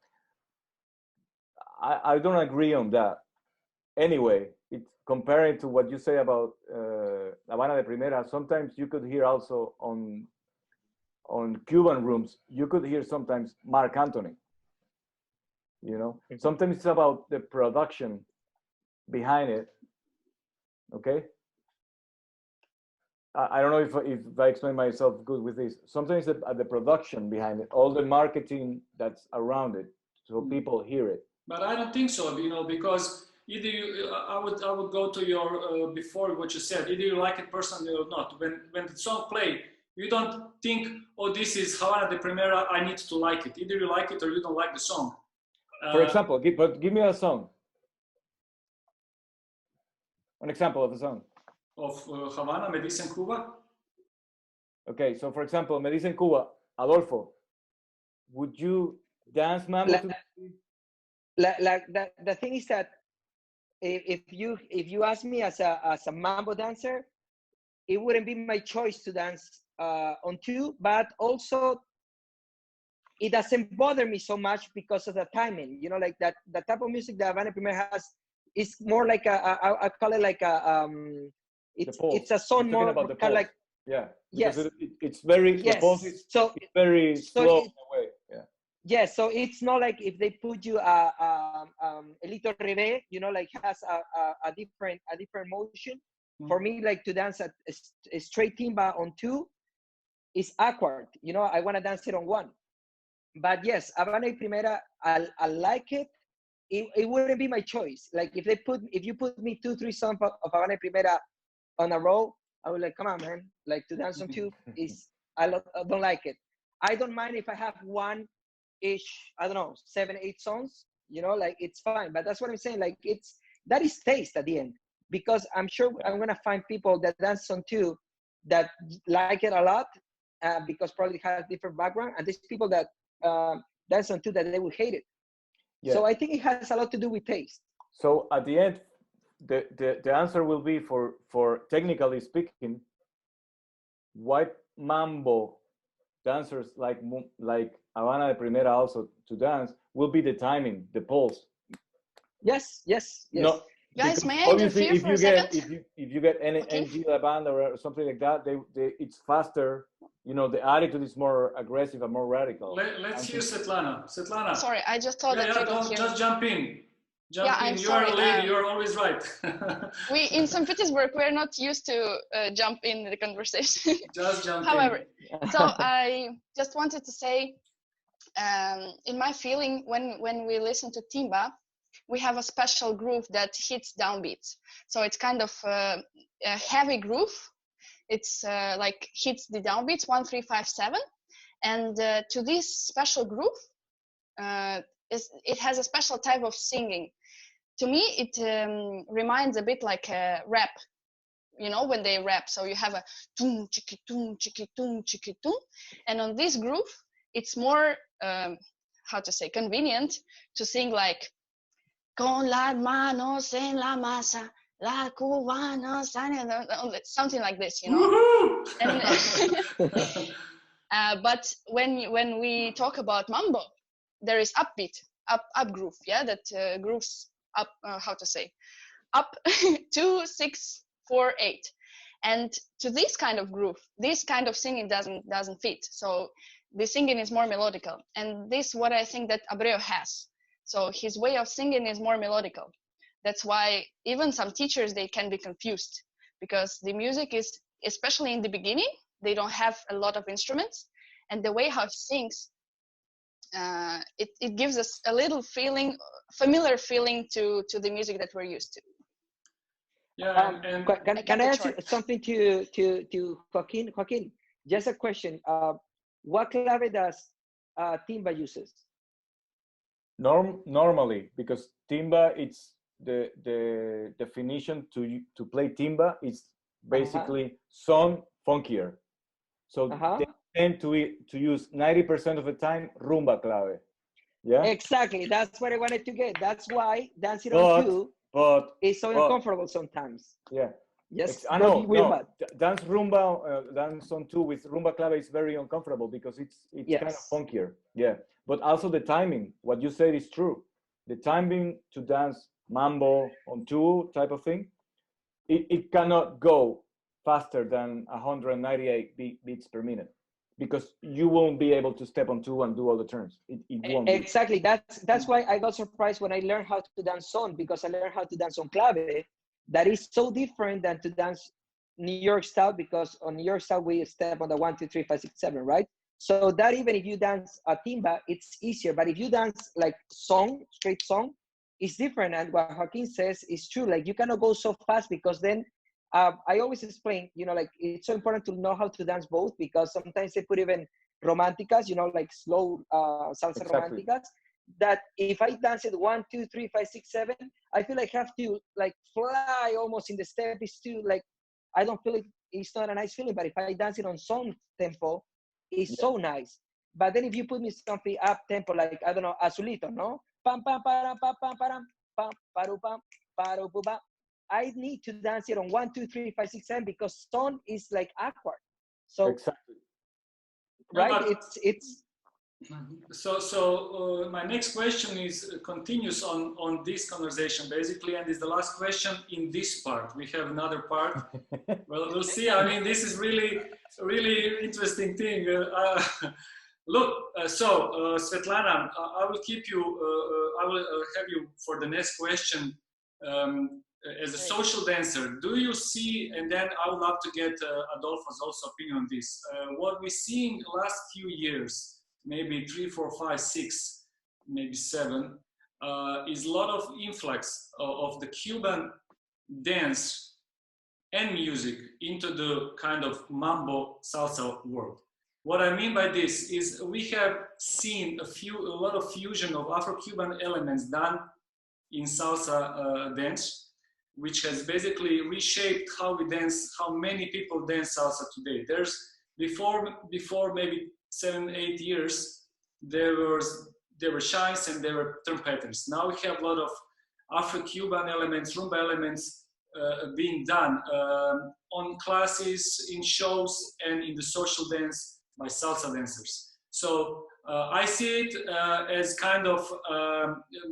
I don't agree on that. Anyway, it's comparing to what you say about Havana de Primera. Sometimes you could hear also on Cuban rooms, you could hear sometimes Mark Anthony. You know, sometimes it's about the production behind it. Okay. I don't know if I explain myself good with this. Sometimes the production behind it, all the marketing that's around it, so people hear it. But I don't think so, you know, because either you, I would go to your before what you said. Either you like it personally or not. When the song play, you don't think, oh, this is Havana de Primera, I need to like it. Either you like it or you don't like the song. For example, give me a song. An example of a song. Of Havana, me dicen Cuba. Okay, so for example, me dicen Cuba, Adolfo, would you dance mambo? The thing is that if you ask me as a mambo dancer, it wouldn't be my choice to dance on 2, but also it doesn't bother me so much because of the timing. You know, like that the type of music that Havana Primera has is more like I call it like a it's a song more kind of like, yeah, yes, it's very, yes, the pulse is, so it's very slow in a way. Yeah. Yeah, so it's not like if they put you Elito Reve, you know, like has a different motion. For me, like to dance a straight timba on 2 is awkward. You know, I want to dance it on 1. But yes, Havana Primera, I like it, it wouldn't be my choice. Like if you put me 2-3 songs of Havana Primera on a row, I would like, come on, man. Like to dance on two I don't like it. I don't mind if I have one-ish, I don't know, 7-8 songs, you know, like it's fine. But that's what I'm saying. Like that is taste at the end, because I'm sure I'm gonna find people that dance on two that like it a lot, because probably have different background, and there's people that dance on two that they will hate it. Yeah. So I think it has a lot to do with taste. So at the end, the answer will be for technically speaking, white mambo dancers like Havana de Primera also to dance will be the timing, the pulse. Yes. No, guys, may I interfere for a second? If you get any NG La Banda or something like that, it's faster. You know, the attitude is more aggressive and more radical. Let's hear Svetlana. Sorry, I just thought that you don't hear. Just jump in. I'm you are a lady, you're always right. We in St. Petersburg, we're not used to jump in the conversation. Just jump However, in. So I just wanted to say, in my feeling, when we listen to timba, we have a special groove that hits downbeats. So it's kind of a heavy groove. It's like hits the downbeats 1, 3, 5, 7, and to this special groove, it has a special type of singing. To me, it reminds a bit like a rap. You know, when they rap, so you have a tum chiki tum chiki tum chiki tum, and on this groove, it's more how to say, convenient to sing like con las manos en la masa, la cubana, something like this, you know. And, but when we talk about mambo, there is upbeat, up groove, yeah, that grooves up, how to say, up 2, 6, 4, 8, and to this kind of groove, this kind of singing doesn't fit. So the singing is more melodical, and this what I think that Abreu has. So his way of singing is more melodical. That's why even some teachers, they can be confused, because the music is, especially in the beginning, they don't have a lot of instruments, and the way how he sings, it gives us a little feeling, familiar feeling to the music that we're used to. Yeah, can I ask you something to Joaquin? Joaquin, just a question. What clave does timba uses? Normally, because timba, it's the definition to play timba is basically son funkier. So they tend to use 90% of the time rumba clave. Yeah. Exactly. That's what I wanted to get. That's why dancing on two it's so uncomfortable sometimes. Yeah. Yes. I know. No. Dance rumba, dance on two with rumba clave is very uncomfortable because it's kind of funkier. Yeah. But also the timing. What you said is true. The timing to dance mambo on two type of thing, it cannot go faster than 198 beats per minute, because you won't be able to step on two and do all the turns. It won't. Exactly. That's why I got surprised when I learned how to dance son, because I learned how to dance on clave. That is so different than to dance New York style, because on New York style we step on the 1, 2, 3, 5, 6, 7, right? So that even if you dance a timba, it's easier. But if you dance like song, straight song, it's different. And what Joaquin says is true. Like you cannot go so fast, because then I always explain, you know, like it's so important to know how to dance both, because sometimes they put even romanticas, you know, like slow salsa romanticas, that if I dance it 1, 2, 3, 5, 6, 7, I feel like I have to like fly almost in the step. It's too like, I don't feel it. It's not a nice feeling. But if I dance it on song tempo, it's so nice. But then if you put me something up tempo, like, I don't know, Azulito, no? Pam, pam, param, pam, pam, param, pam, paru, pam, paru, pam. I need to dance it on 1, 2, 3, 5, 6, 7, because song is like awkward. So, exactly. Right? No, it's. So my next question is continues on this conversation basically, and is the last question in this part. We have another part. Well, we'll see. I mean, this is really interesting thing. Look, Svetlana, I will keep you. I will have you for the next question. As a social dancer, do you see? And then I would love to get Adolfo's also opinion on this. What we see in the last few years. Maybe 3, 4, 5, 6, maybe 7. is a lot of influx of the Cuban dance and music into the kind of mambo salsa world. What I mean by this is we have seen a lot of fusion of Afro-Cuban elements done in salsa dance, which has basically reshaped how we dance, how many people dance salsa today. There's before maybe 7-8 years, there were shines and there were turn patterns. Now we have a lot of Afro-Cuban elements, rumba elements being done on classes, in shows, and in the social dance by salsa dancers. So I see it as kind of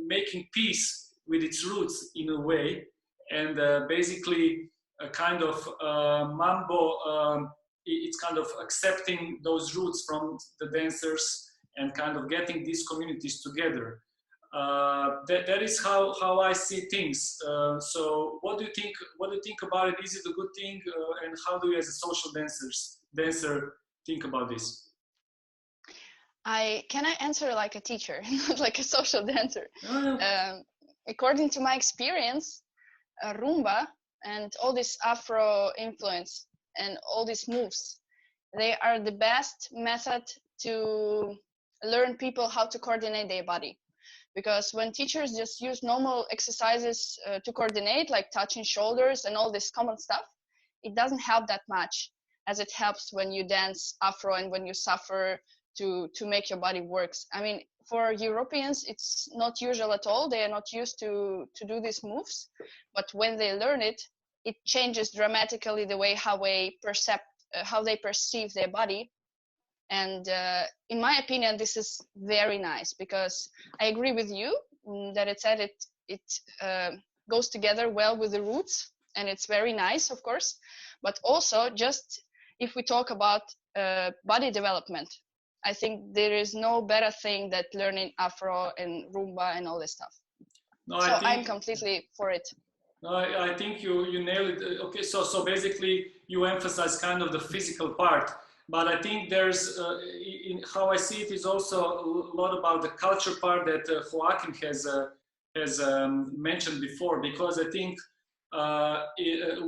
making peace with its roots in a way, and basically a kind of mambo, it's kind of accepting those roots from the dancers and kind of getting these communities together. That is how I see things. So what do you think? What do you think about it? Is it a good thing? And how do you, as a social dancer, think about this? Can I answer like a teacher, not like a social dancer? According to my experience, rumba and all this Afro influence and all these moves, they are the best method to learn people how to coordinate their body. Because when teachers just use normal exercises to coordinate, like touching shoulders and all this common stuff, it doesn't help that much as it helps when you dance Afro and when you suffer to make your body works. I mean, for Europeans, it's not usual at all. They are not used to do these moves. But when they learn it, it changes dramatically the way how they perceive their body. And in my opinion, this is very nice, because I agree with you that it goes together well with the roots, and it's very nice, of course. But also, just if we talk about body development, I think there is no better thing than learning Afro and rumba and all this stuff. No, so I'm completely for it. No, I think you nailed it. Okay, so basically you emphasize kind of the physical part. But I think there's, in how I see it, is also a lot about the culture part that Joaquin has mentioned before. Because I think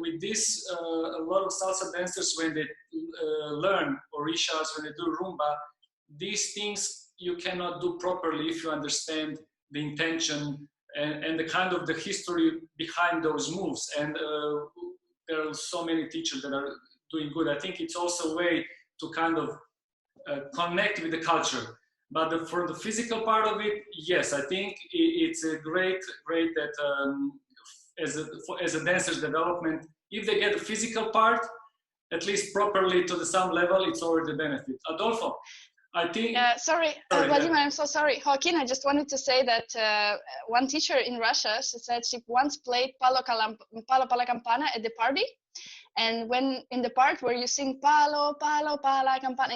with this, a lot of salsa dancers, when they learn orishas, when they do rumba, these things you cannot do properly if you understand the intention and the kind of the history behind those moves. And there are so many teachers that are doing good. I think it's also a way to kind of connect with the culture. But for the physical part of it, yes, I think it's a great that as a dancer's development, if they get the physical part, at least properly to some level, it's already a benefit. Adolfo, I think... sorry, Vladimir, I'm so sorry. Joaquin, I just wanted to say that one teacher in Russia, she said she once played Palo Pala Campana at the party. And when in the part where you sing Palo Pala Campana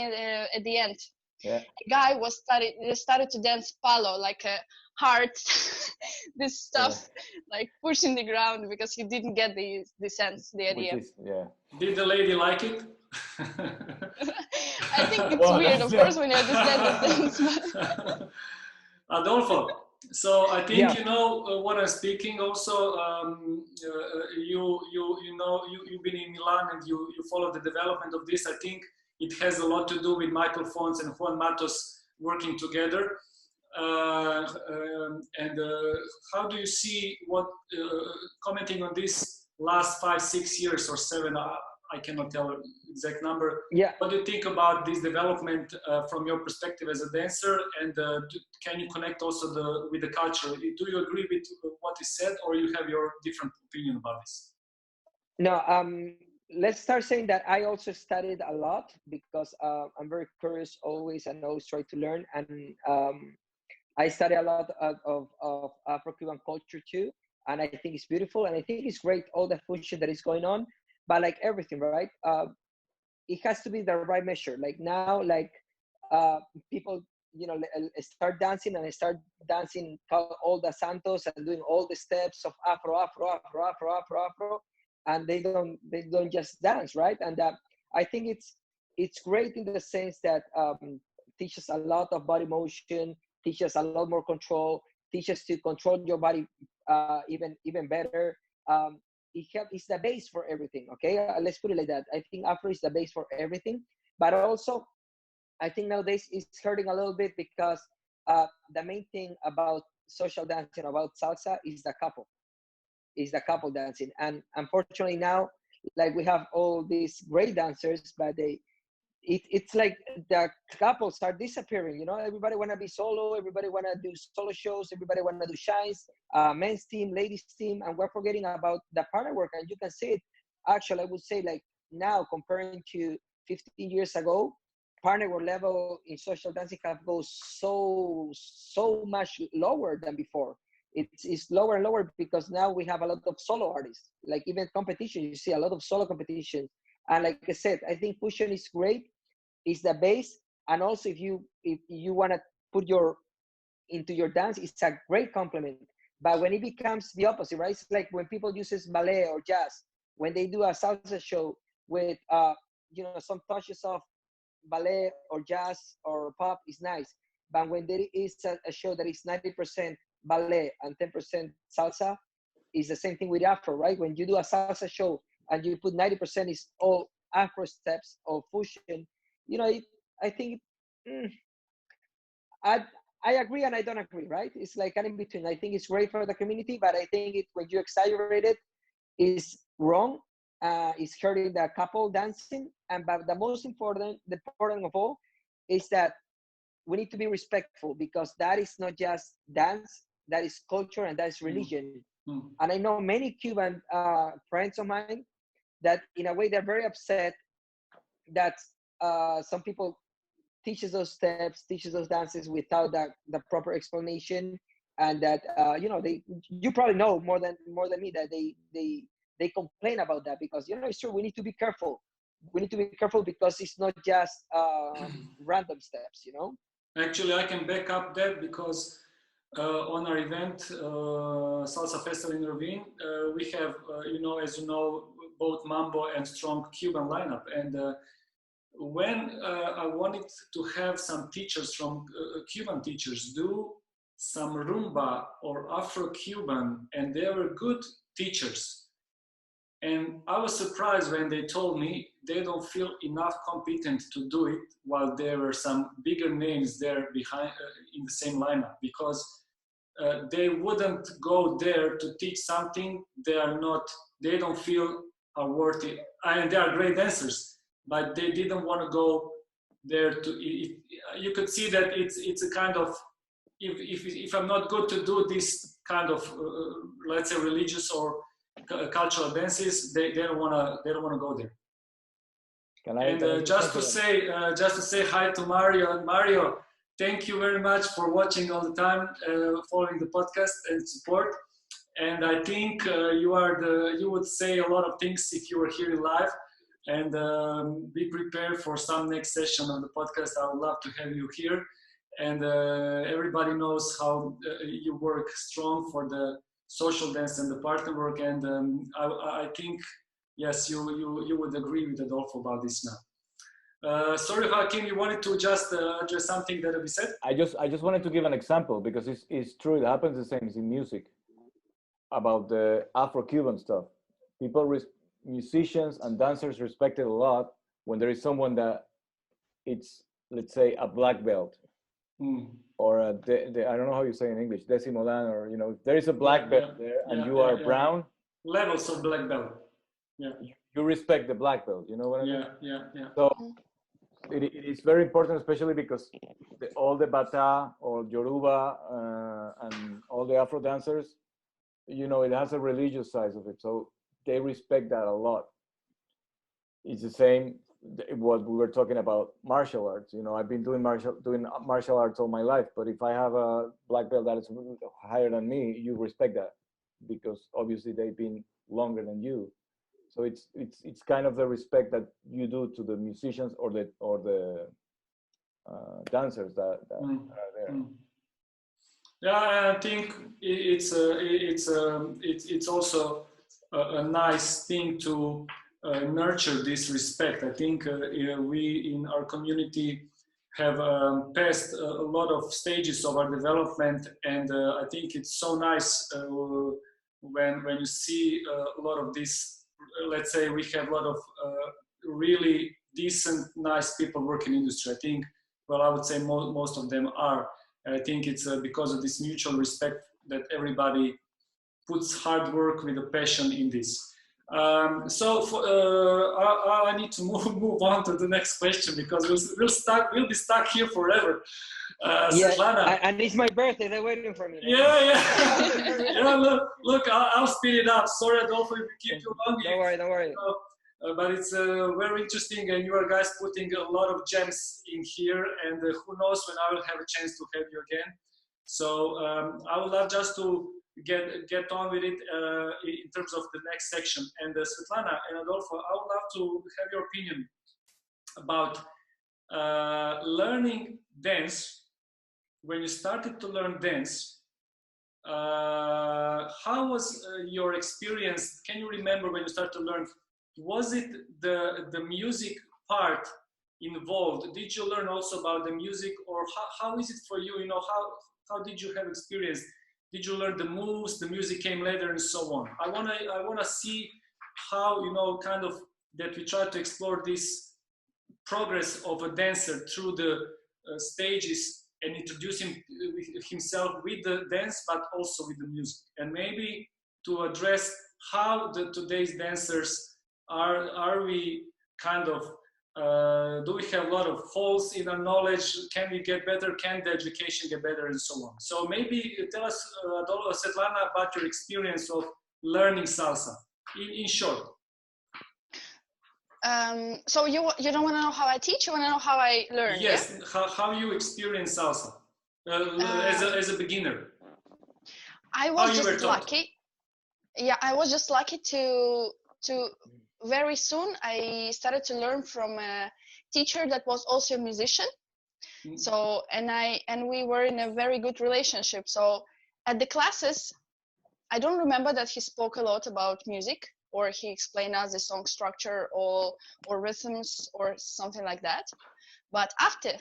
at the end, a guy started to dance Palo, like a heart, this stuff, like pushing the ground, because he didn't get the sense, the idea. Did the lady like it? I think it's weird, of course, when you understand the things. Adolfo, so I think you know what I'm speaking. Also, you've been in Milan and you follow the development of this. I think it has a lot to do with Michael Fons and Juan Matos working together. And how do you see what commenting on this last 5-6 years or 7? I cannot tell the exact number. What do you think about this development from your perspective as a dancer? And can you connect also with the culture? Do you agree with what is said, or you have your different opinion about this? No, let's start saying that I also studied a lot, because I'm very curious always and always try to learn. And I study a lot of Afro-Cuban culture too. And I think it's beautiful. And I think it's great, all the fusion that is going on. But like everything, right? It has to be the right measure. Like now, like people, start dancing, and I start dancing all the santos and doing all the steps of Afro, and they don't just dance, right? And I think it's great in the sense that teaches a lot of body motion, teaches a lot more control, teaches to control your body even better. It's the base for everything. Okay, let's put it like that. I think Afro is the base for everything, but also I think nowadays it's hurting a little bit because the main thing about social dancing, about salsa, is the couple dancing. And unfortunately now, like, we have all these great dancers, but it's like the couples are disappearing. You know, everybody want to be solo, everybody want to do solo shows, everybody want to do shines, men's team, ladies team, and we're forgetting about the partner work. And you can see it, actually, I would say, like, now comparing to 15 years ago, partner work level in social dancing have goes so much lower than before. It's lower and lower because now we have a lot of solo artists. Like, even competition, you see a lot of solo competition. And like I said, I think fusion is great. It's the base. And also, if you want to put into your dance, it's a great complement. But when it becomes the opposite, right? It's like when people uses ballet or jazz, when they do a salsa show with some touches of ballet or jazz or pop, is nice. But when there is a show that is 90% ballet and 10% salsa, is the same thing with Afro, right? When you do a salsa show and you put 90% is all Afro steps or fusion, I think I agree and I don't agree, right? It's like an in between. I think it's great for the community, but I think when you exaggerate it, is wrong. It's hurting the couple dancing. But the most important of all is that we need to be respectful, because that is not just dance, that is culture and that is religion. Mm. And I know many Cuban friends of mine that in a way they're very upset that some people teaches those steps, teaches those dances without the proper explanation, and that you probably know more than me that they complain about that, because it's true, we need to be careful. We need to be careful because it's not just random steps, Actually, I can back up that, because on our event, Salsa Festival in Ravine, we have, as you know, both mambo and strong Cuban lineup. And when I wanted to have some teachers from Cuban teachers do some rumba or Afro-Cuban, and they were good teachers. And I was surprised when they told me they don't feel enough competent to do it, while there were some bigger names there behind in the same lineup, because they wouldn't go there to teach something they don't feel are worthy. And they are great dancers, but they didn't want to go there to. You could see that it's a kind of, if I'm not good to do this kind of let's say religious or cultural dances, they don't want to go there. Just to say hi to Mario. And Mario, thank you very much for watching all the time, following the podcast and support. And I think you would say a lot of things if you were here live. And be prepared for some next session of the podcast. I would love to have you here. And everybody knows how you work strong for the social dance and the partner work. And I think, yes, you would agree with Adolfo about this now. Sorry, Joaquin, you wanted to just address something that we said? I just wanted to give an example, because it's true. It happens the same as in music about the Afro-Cuban stuff. Musicians and dancers respect it a lot when there is someone that it's, let's say, a black belt. Or I don't know how you say in English, décimo dan, or if there is a black belt there and you are brown. Levels of black belt. Yeah. You respect the black belt. You know what I mean? Yeah. So it is very important, especially because all the Bata or Yoruba and all the Afro dancers, it has a religious side of it. So they respect that a lot. It's the same what we were talking about martial arts. I've been doing martial arts all my life, but if I have a black belt that is higher than me, you respect that, because obviously they've been longer than you. So it's kind of the respect that you do to the musicians or the dancers that are there. Yeah, I think it's also a nice thing to nurture this respect. I think we in our community have passed a lot of stages of our development, and I think it's so nice when you see a lot of this. Let's say we have a lot of really decent, nice people working in industry. I think, well, I would say most of them are. And I think it's because of this mutual respect that everybody puts hard work with a passion in this. I need to move on to the next question because we'll be stuck here forever. Svetlana. And it's my birthday. They're waiting for me. Yeah. Look, I'll speed it up. Sorry, Adolfo, if we keep you long. Don't worry. But it's very interesting, and you are guys putting a lot of gems in here, and who knows when I will have a chance to have you again. So I would love just to get on with it in terms of the next section. And Svetlana and Adolfo, I would love to have your opinion about learning dance. When you started to learn dance, how was your experience? Can you remember when you started to learn? Was it the music part involved? Did you learn also about the music, or how is it for you? You know, how did you have experience? Did you learn the moves? The music came later, and so on. I wanna see how, you know, kind of that we try to explore this progress of a dancer through the stages and introduce himself with the dance, but also with the music, and maybe to address how today's dancers are we kind of do we have a lot of holes in our knowledge? Can we get better? Can the education get better, and so on? So maybe tell us, Svetlana, about your experience of learning salsa in short. So you don't want to know how I teach, you want to know how I learn? Yes, yeah? how you experience salsa as a beginner. I was just lucky. Yeah, I was just lucky to very soon I started to learn from a teacher that was also a musician. So and we were in a very good relationship. So at the classes, I don't remember that he spoke a lot about music, or he explained us the song structure or rhythms or something like that. But after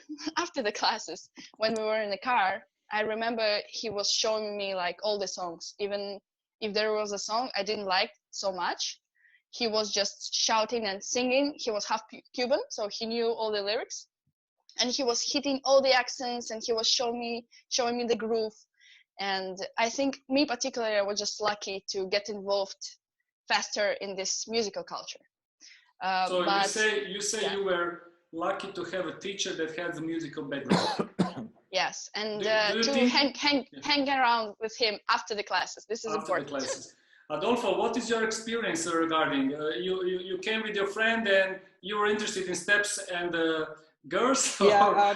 the classes, when we were in the car, I remember he was showing me like all the songs. Even if there was a song I didn't like so much, he was just shouting and singing. He was half Cuban, so he knew all the lyrics, and he was hitting all the accents, and he was showing me the groove. And I think me particularly, I was just lucky to get involved faster in this musical culture. So you say you were lucky to have a teacher that had the musical background. Yes, and hang around with him after the classes. This is important. The classes. Adolfo, what is your experience regarding? You came with your friend and you were interested in steps and girls? Yeah,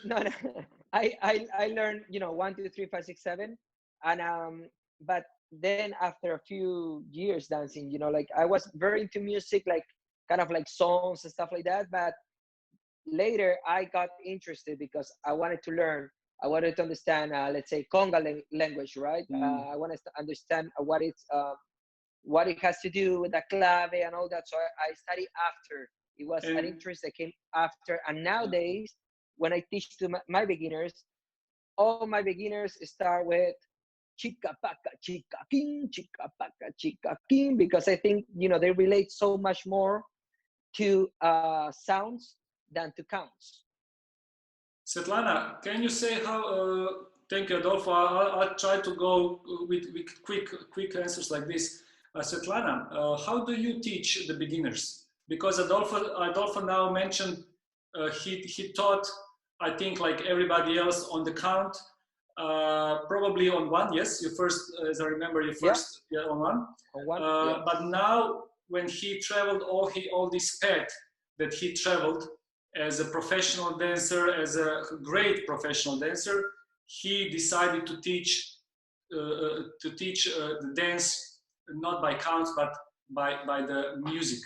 no. I learned, 1, 2, 3, 5, 6, 7, and but then after a few years dancing, like I was very into music, like kind of like songs and stuff like that. But later I got interested because I wanted to learn. I wanted to understand, let's say, Conga language, right? I wanted to understand what it has to do with the clave and all that. So I studied after. It was an interest that came after. And nowadays, when I teach to my beginners, all my beginners start with chica paca, chica king, because I think, they relate so much more to sounds than to counts. Svetlana, can you say how, thank you, Adolfo, I'll try to go with quick answers like this. Svetlana, how do you teach the beginners? Because Adolfo now mentioned he taught, I think, like everybody else on the count, probably on one, yes? You first, as I remember, on one. On one, yeah. But now, when he traveled all this path that he traveled, as a professional dancer, as a great professional dancer, he decided to teach the dance not by counts but by the music.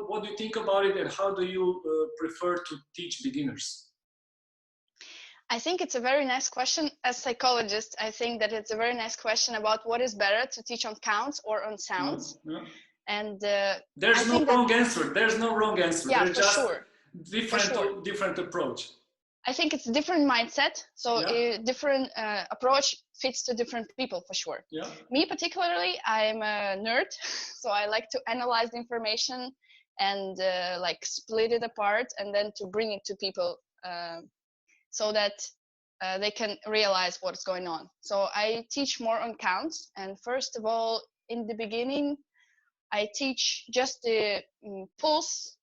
What do you think about it, and how do you prefer to teach beginners? I think it's a very nice question. As a psychologist, I think that it's a very nice question about what is better, to teach on counts or on sounds. No. And there's no wrong answer. There's no wrong answer. Yeah, there's for just, sure. different approach. I think it's a different mindset. So a different approach fits to different people for sure. Yeah. Me particularly, I'm a nerd. So I like to analyze the information and like split it apart and then to bring it to people so that they can realize what's going on. So I teach more on counts. And first of all, in the beginning, I teach just the pulse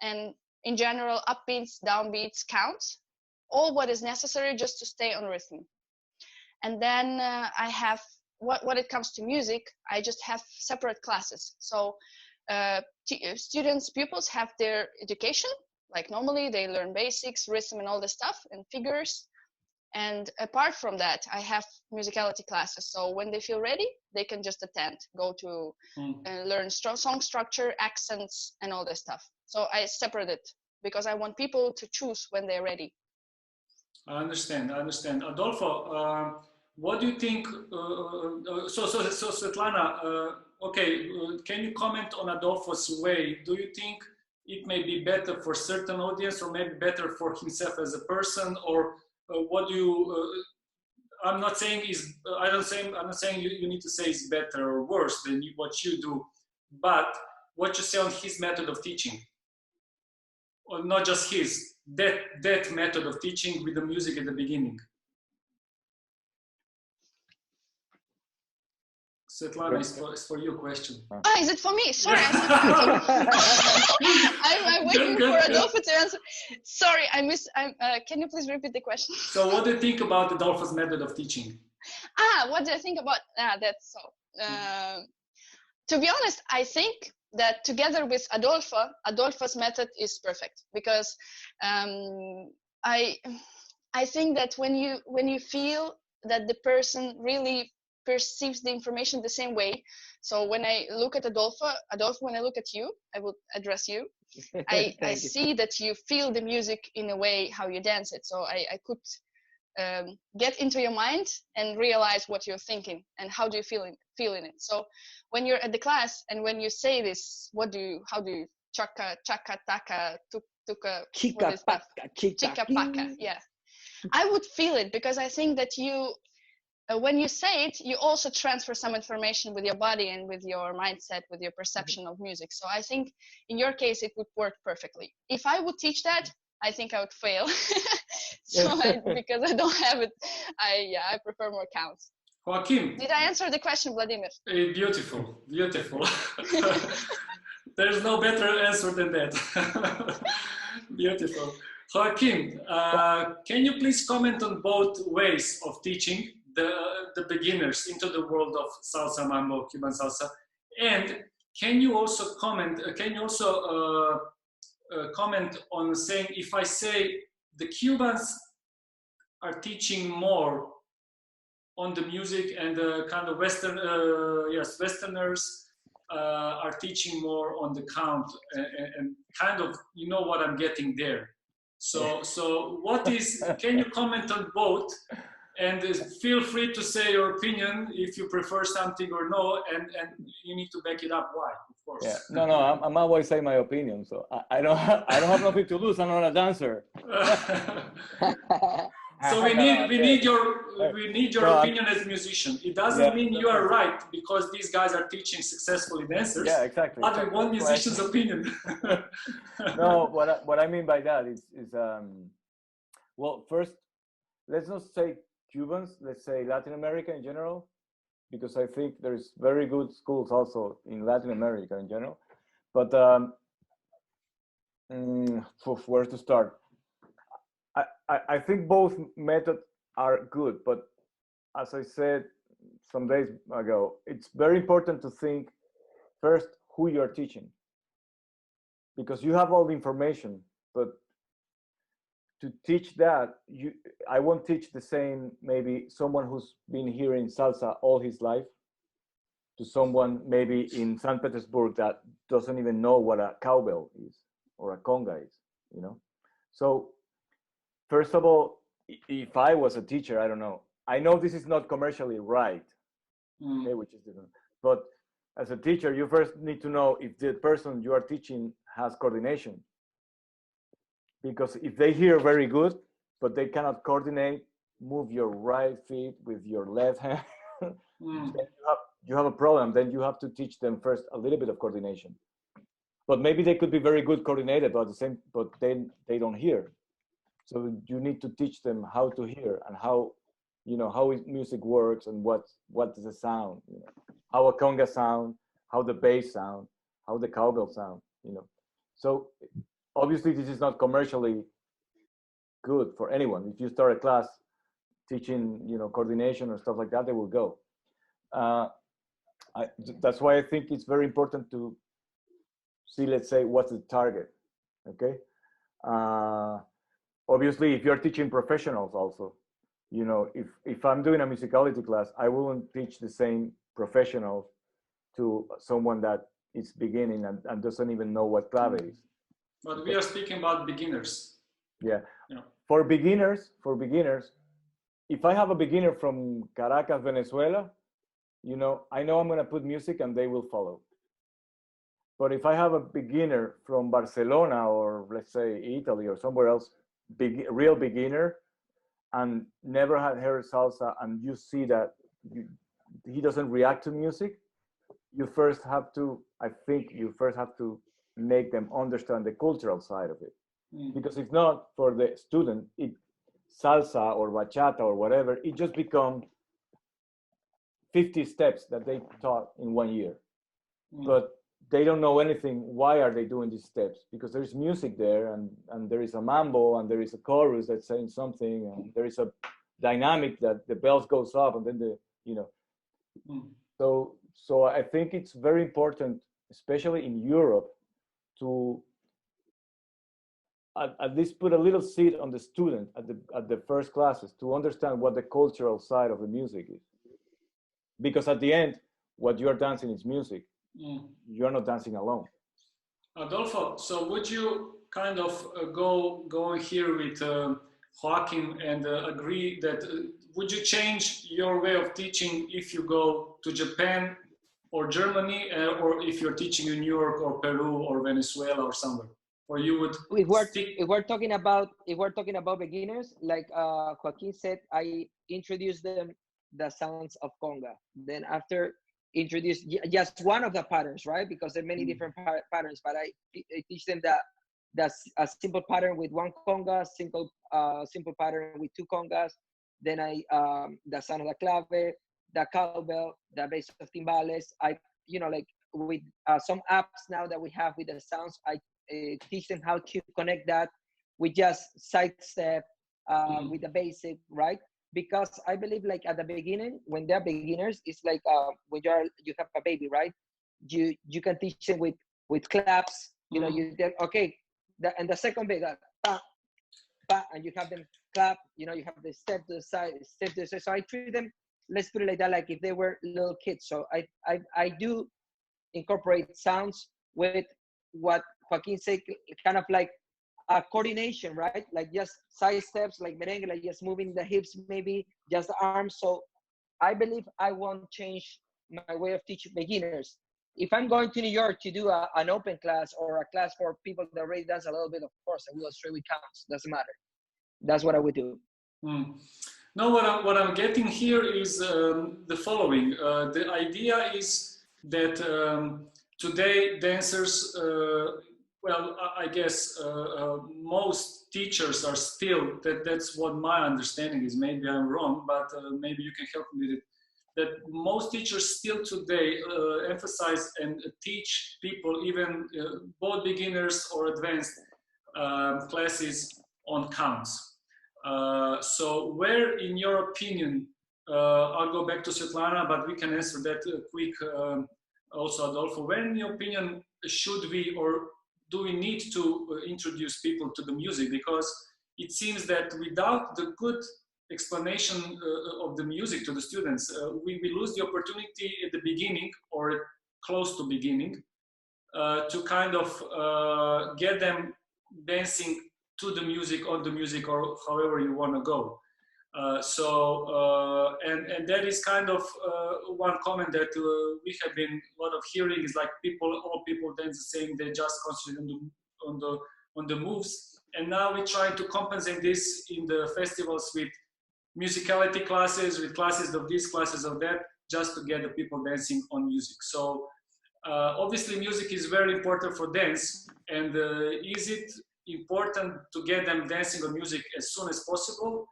and in general upbeats, downbeats, counts. All what is necessary just to stay on rhythm. And then I have, when it comes to music, I just have separate classes. So pupils have their education, like normally they learn basics, rhythm and all this stuff and figures. And apart from that, I have musicality classes. So when they feel ready, they can just attend, go to learn song structure, accents and all this stuff. So I separate it because I want people to choose when they're ready. I understand. Adolfo, what do you think? So Svetlana, can you comment on Adolfo's way? Do you think it may be better for certain audience, or maybe better for himself as a person, or what do you? I'm not saying I'm not saying you need to say it's better or worse than what you do, but what you say on his method of teaching, or not just his. That method of teaching with the music at the beginning. Svetlana, it's for you question. Is it for me? Sorry. I'm waiting for Adolfo to answer. Sorry, can you please repeat the question? So what do you think about Adolfo's method of teaching? What do I think about that's so. To be honest, I think that together with Adolfo's method is perfect because I think that when you feel that the person really perceives the information the same way. So when I look at Adolfo, when I look at you, I will address you. I see that you feel the music in a way how you dance it. So I could get into your mind and realize what you're thinking and how do you feel in it. So when you're at the class and when you say this, how do you chaka taka tuka chika paka, yeah. I would feel it because I think that you when you say it, you also transfer some information with your body and with your mindset, with your perception of music. So I think in your case, it would work perfectly. If I would teach that, I think I would fail. Because I don't have it, I prefer more counts. Joaquin. Did I answer the question, Vladimir? Beautiful. There's no better answer than that. Beautiful. Joaquin, can you please comment on both ways of teaching the beginners into the world of salsa, mambo, Cuban salsa, and can you also comment? Comment on saying, if I say the Cubans are teaching more on the music and the kind of Westerners are teaching more on the count and kind of, you know what I'm getting there. So what is, can you comment on both? And feel free to say your opinion if you prefer something or no, and you need to back it up. Why, of course. Yeah. No, I'm always saying my opinion, so I don't have nothing to lose. I'm not a dancer. So we need your opinion as a musician. It doesn't mean you are right because these guys are teaching successfully dancers. Yeah, exactly. But we want musician's opinion. No, what I mean by that is well, first, let's not say Cubans, let's say Latin America in general, because I think there's very good schools also in Latin America in general. But where to start? I think both methods are good, but as I said some days ago, it's very important to think first who you're teaching, because you have all the information, but to teach that, I won't teach the same, maybe someone who's been hearing salsa all his life to someone maybe in St. Petersburg that doesn't even know what a cowbell is or a conga is, you know? So first of all, if I was a teacher, I don't know. I know this is not commercially right, okay, which is different. But as a teacher, you first need to know if the person you are teaching has coordination. because if they hear very good, but they cannot coordinate, move your right feet with your left hand, then you have a problem. Then you have to teach them first a little bit of coordination. But maybe they could be very good coordinated, but then they don't hear. So you need to teach them how to hear and how, how music works and what is the sound, how a conga sound, how the bass sound, how the cowbell sound, So obviously this is not commercially good for anyone. If you start a class teaching, coordination or stuff like that, they will go. That's why I think it's very important to see, let's say, what's the target, okay? Obviously, if you're teaching professionals also, if I'm doing a musicality class, I wouldn't teach the same professional to someone that is beginning and doesn't even know what clave is. But we are speaking about beginners. Yeah. For beginners, if I have a beginner from Caracas, Venezuela, I know I'm going to put music and they will follow. But if I have a beginner from Barcelona or let's say Italy or somewhere else, real beginner, and never had heard salsa, and you see that he doesn't react to music, you first have to make them understand the cultural side of it. Because if not, for the student, salsa or bachata or whatever, it just becomes 50 steps that they taught in 1 year. But they don't know anything. Why are they doing these steps? Because there's music there, and there is a mambo, and there is a chorus that's saying something, and there is a dynamic that the bells goes up, and then So I think it's very important, especially in Europe, to at least put a little seed on the student at the first classes to understand what the cultural side of the music is. Because at the end, what you're dancing is music. You're not dancing alone. Adolfo, so would you kind of go here with Joaquin and agree that would you change your way of teaching if you go to Japan or Germany, or if you're teaching in New York or Peru or Venezuela or somewhere? Or you would if we're talking about beginners, like Joaquin said, I introduced them the sounds of conga. Then after introduce just one of the patterns, right? Because there are many different patterns, but I teach them that's a simple pattern with one conga, simple pattern with two congas. Then the sound of the clave, the cowbell, the bass of timbales. I like with some apps now that we have with the sounds, I teach them how to connect that with just side step with the basic, right? Because I believe like at the beginning, when they're beginners, it's like when you have a baby, right? You can teach them with claps. You tell, okay, and the second bit, pa, pa, and you have them clap. You have the step to the side, step to the side. So I treat them, let's put it like that, like if they were little kids. So I do incorporate sounds with what Joaquin said, kind of like a coordination, right? Like just side steps, like merengue, like just moving the hips, maybe just the arms. So I believe I won't change my way of teaching beginners. If I'm going to New York to do an open class or a class for people that already dance a little bit, of course, I will go straight with counts. Doesn't matter. That's what I would do. No, what I'm getting here is the following. The idea is that today dancers, well, I guess most teachers are still, that's what my understanding is, maybe I'm wrong, but maybe you can help me with it, that most teachers still today emphasize and teach people, even both beginners or advanced classes, on counts. So where, in your opinion, I'll go back to Svetlana, but we can answer that quick also, Adolfo, where in your opinion should we, or do we need to introduce people to the music? Because it seems that without the good explanation of the music to the students, we lose the opportunity at the beginning or close to beginning to kind of get them dancing to the music, on the music, or however you want to go. And that is kind of one comment that we have been a lot of hearing is like all people dance the same, they just concentrate on the moves. And now we try to compensate this in the festivals with musicality classes, with classes of this, classes of that, just to get the people dancing on music. So obviously music is very important for dance. And is it important to get them dancing on music as soon as possible?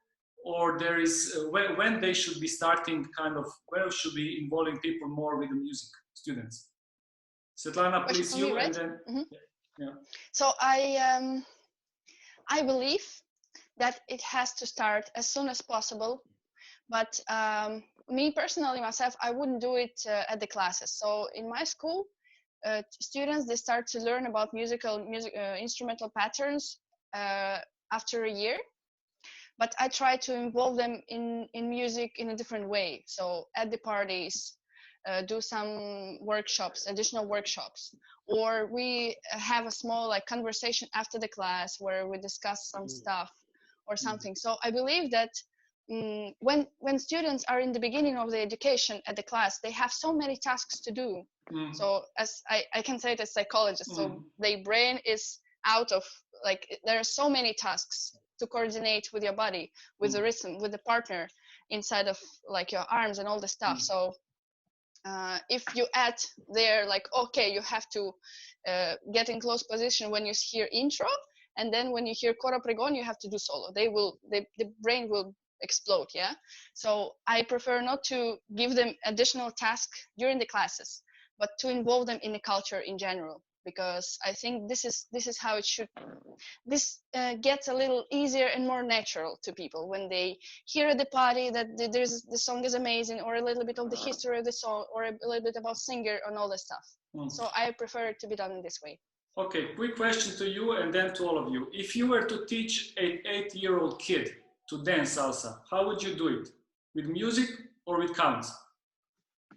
Or there is, when they should be starting kind of, where should be involving people more with the music, students? Svetlana, please, you, right? and then, Mm-hmm. yeah. So I believe that it has to start as soon as possible, but me personally, myself, I wouldn't do it at the classes. So in my school, students, they start to learn about instrumental patterns after a year. But I try to involve them in music in a different way. So at the parties, do some workshops, additional workshops, or we have a small like conversation after the class where we discuss some stuff or something. So I believe that when students are in the beginning of the education at the class, they have so many tasks to do. So as I can say it as psychologist, so their brain is out of, like, there are so many tasks to coordinate with your body, with the rhythm, with the partner inside of like your arms and all the stuff. So if you add there, like, okay, you have to get in close position when you hear intro, and then when you hear coro pregón, you have to do solo. The brain will explode, yeah? So I prefer not to give them additional tasks during the classes, but to involve them in the culture in general, because I think this is how it should. This gets a little easier and more natural to people when they hear at the party that the song is amazing, or a little bit of the history of the song, or a little bit about singer and all that stuff. So I prefer it to be done in this way. Okay, quick question to you and then to all of you. If you were to teach an 8-year-old kid to dance salsa, how would you do it? With music or with counts?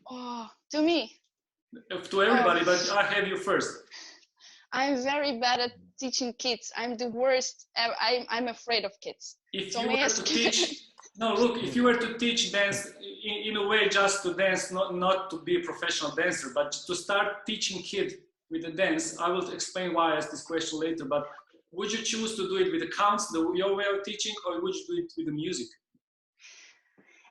Oh, to me. To everybody, but I have you first. I'm very bad at teaching kids. I'm the worst. I'm afraid of kids. If you were to teach, no, look, if you were to teach dance in a way just to dance, not to be a professional dancer, but to start teaching kids with the dance, I will explain why I asked this question later, but would you choose to do it with the counts, your way of teaching, or would you do it with the music?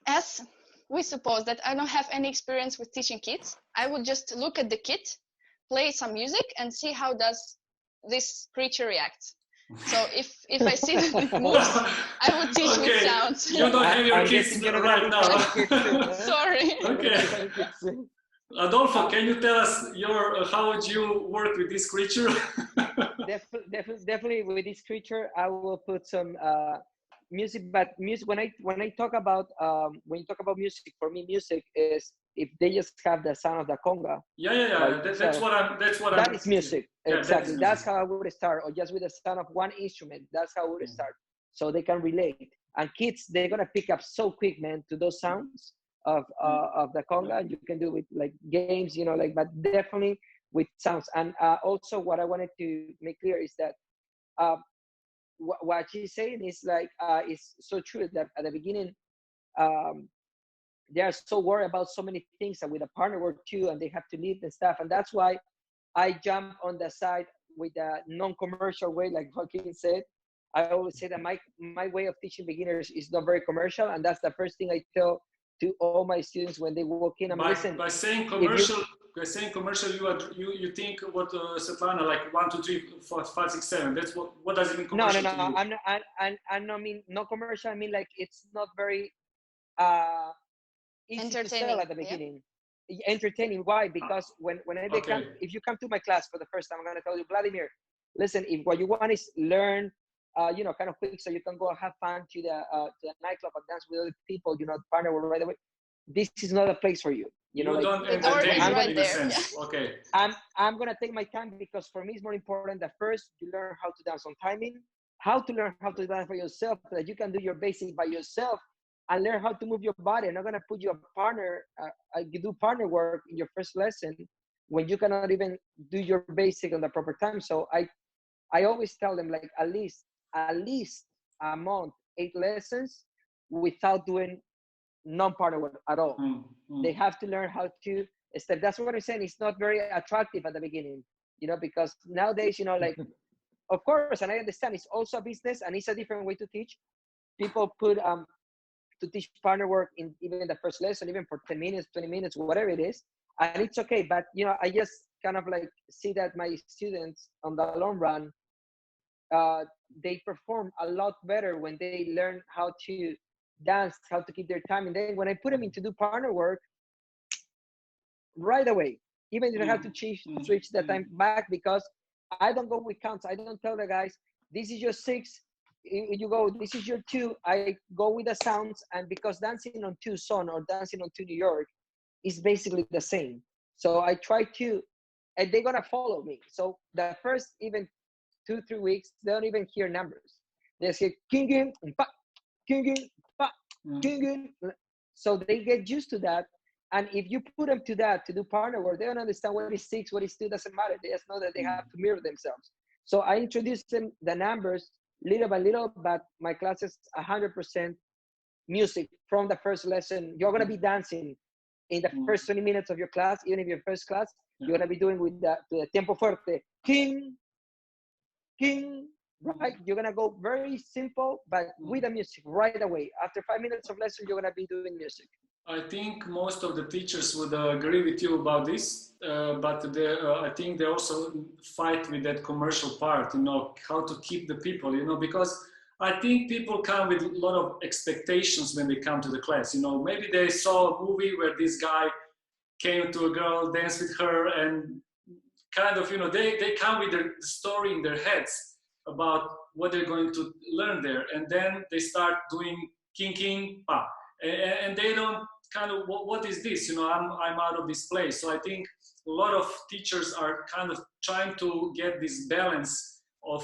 As we suppose that I don't have any experience with teaching kids, I would just look at the kid, play some music, and see how does this creature react. So if I see that it moves, I will teach with sounds. You don't have your kids right now. Sorry. Okay. Adolfo, can you tell us how would you work with this creature? Definitely with this creature, I will put some music. But music, when I talk about when you talk about music, for me, music is if they just have the sound of the conga. Yeah. That is music. Yeah, exactly. That's how I would start, or just with the sound of one instrument. That's how I would start, so they can relate. And kids, they're gonna pick up so quick, man, to those sounds of the conga. And you can do with like games, but definitely with sounds. And also, what I wanted to make clear is that what she's saying is is so true, that at the beginning they are so worried about so many things, and with a partner work too, and they have to lead and stuff. And that's why I jump on the side with a non-commercial way, like Joaquin said. I always say that my way of teaching beginners is not very commercial, and that's the first thing I tell to all my students when they walk in. By saying commercial, you think what Svetlana, like 1, 2, 3, 4, 5, 6, 7. That's what does it mean commercial? No. I don't mean no commercial. I mean like it's not very easy to sell at the beginning. Yeah. Entertaining. Why? Because when they come, if you come to my class for the first time, I'm gonna tell you, Vladimir, listen, if what you want is learn, kind of quick, so you can go have fun to the nightclub and dance with other people, partner will right away. This is not a place for you. You don't entertain in a sense. Yeah. Okay. I'm gonna take my time, because for me it's more important that first you learn how to dance on timing, how to learn how to dance for yourself, so that you can do your basic by yourself, and learn how to move your body. I'm not gonna put you a partner. You do partner work in your first lesson when you cannot even do your basic on the proper time. So I always tell them, like, at least a month, 8 lessons without doing non-partner work at all. They have to learn how to step. That's what I'm saying. It's not very attractive at the beginning, because nowadays, like of course, and I understand it's also a business and it's a different way to teach. People put to teach partner work in even the first lesson, even for 10 minutes, 20 minutes, whatever it is. And it's okay. But, you know, I just kind of like see that my students on the long run, they perform a lot better when they learn how to dance, how to keep their time. And then when I put them in to do partner work, right away, even if I have to switch the time back, because I don't go with counts. I don't tell the guys, this is your 6, you go, this is your 2. I go with the sounds, and because dancing on Tucson or dancing on New York is basically the same. So I try to, and they're gonna follow me. So the first even 2-3 weeks, they don't even hear numbers. They say king, pa, king, pa, king. So they get used to that. And if you put them to that, to do partner work, they don't understand what is 6, what is 2, doesn't matter. They just know that they have to mirror themselves. So I introduce them the numbers little by little, but my class is 100% music from the first lesson. You're gonna be dancing in the first 20 minutes of your class, even if your first class, you're gonna be doing with the tempo fuerte, king, king, right? You're gonna go very simple, but with the music right away. After 5 minutes of lesson, you're gonna be doing music. I think most of the teachers would agree with you about this, but I think they also fight with that commercial part, you know, how to keep the people, you know, because I think people come with a lot of expectations when they come to the class, you know, maybe they saw a movie where this guy came to a girl, danced with her, and kind of, you know, they come with their story in their heads about what they're going to learn there, and then they start doing king, pa, and they don't kind of, what is this, you know, I'm out of this place. So I think a lot of teachers are kind of trying to get this balance of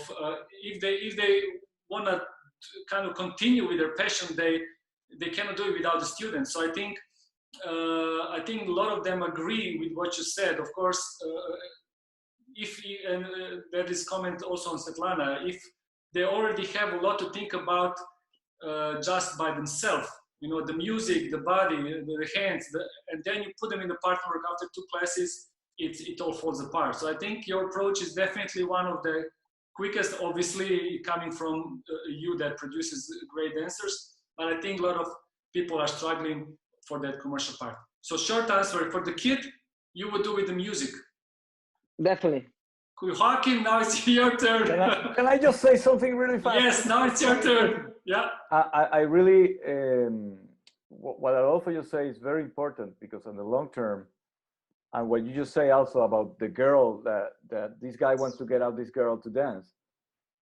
if they want to kind of continue with their passion, they cannot do it without the students. So I think a lot of them agree with what you said. Of course, there is comment also on Svetlana, if they already have a lot to think about just by themselves, you know, the music, the body, the hands, and then you put them in the partner work after 2 classes, it all falls apart. So I think your approach is definitely one of the quickest, obviously coming from you that produces great dancers, but I think a lot of people are struggling for that commercial part. So short answer, for the kid, you would do with the music. Definitely. Joaquin, now it's your turn. Can I just say something really fast? Yes, now it's your turn. Yeah. I really, what Adolfo just say is very important, because on the long term, and what you just say also about the girl that this guy wants to get out this girl to dance.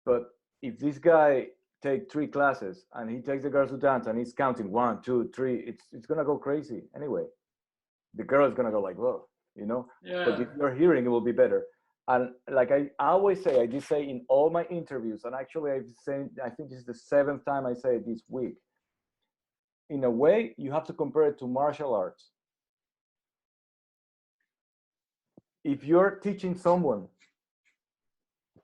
But if this guy take 3 classes and he takes the girls to dance and he's counting 1, 2, 3, it's gonna go crazy anyway. The girl is gonna go like, whoa, you know. Yeah. But if you're hearing, it will be better. And like I always say, I did say in all my interviews, and actually I've said, I think this is the 7th time I say it this week. In a way, you have to compare it to martial arts. If you're teaching someone,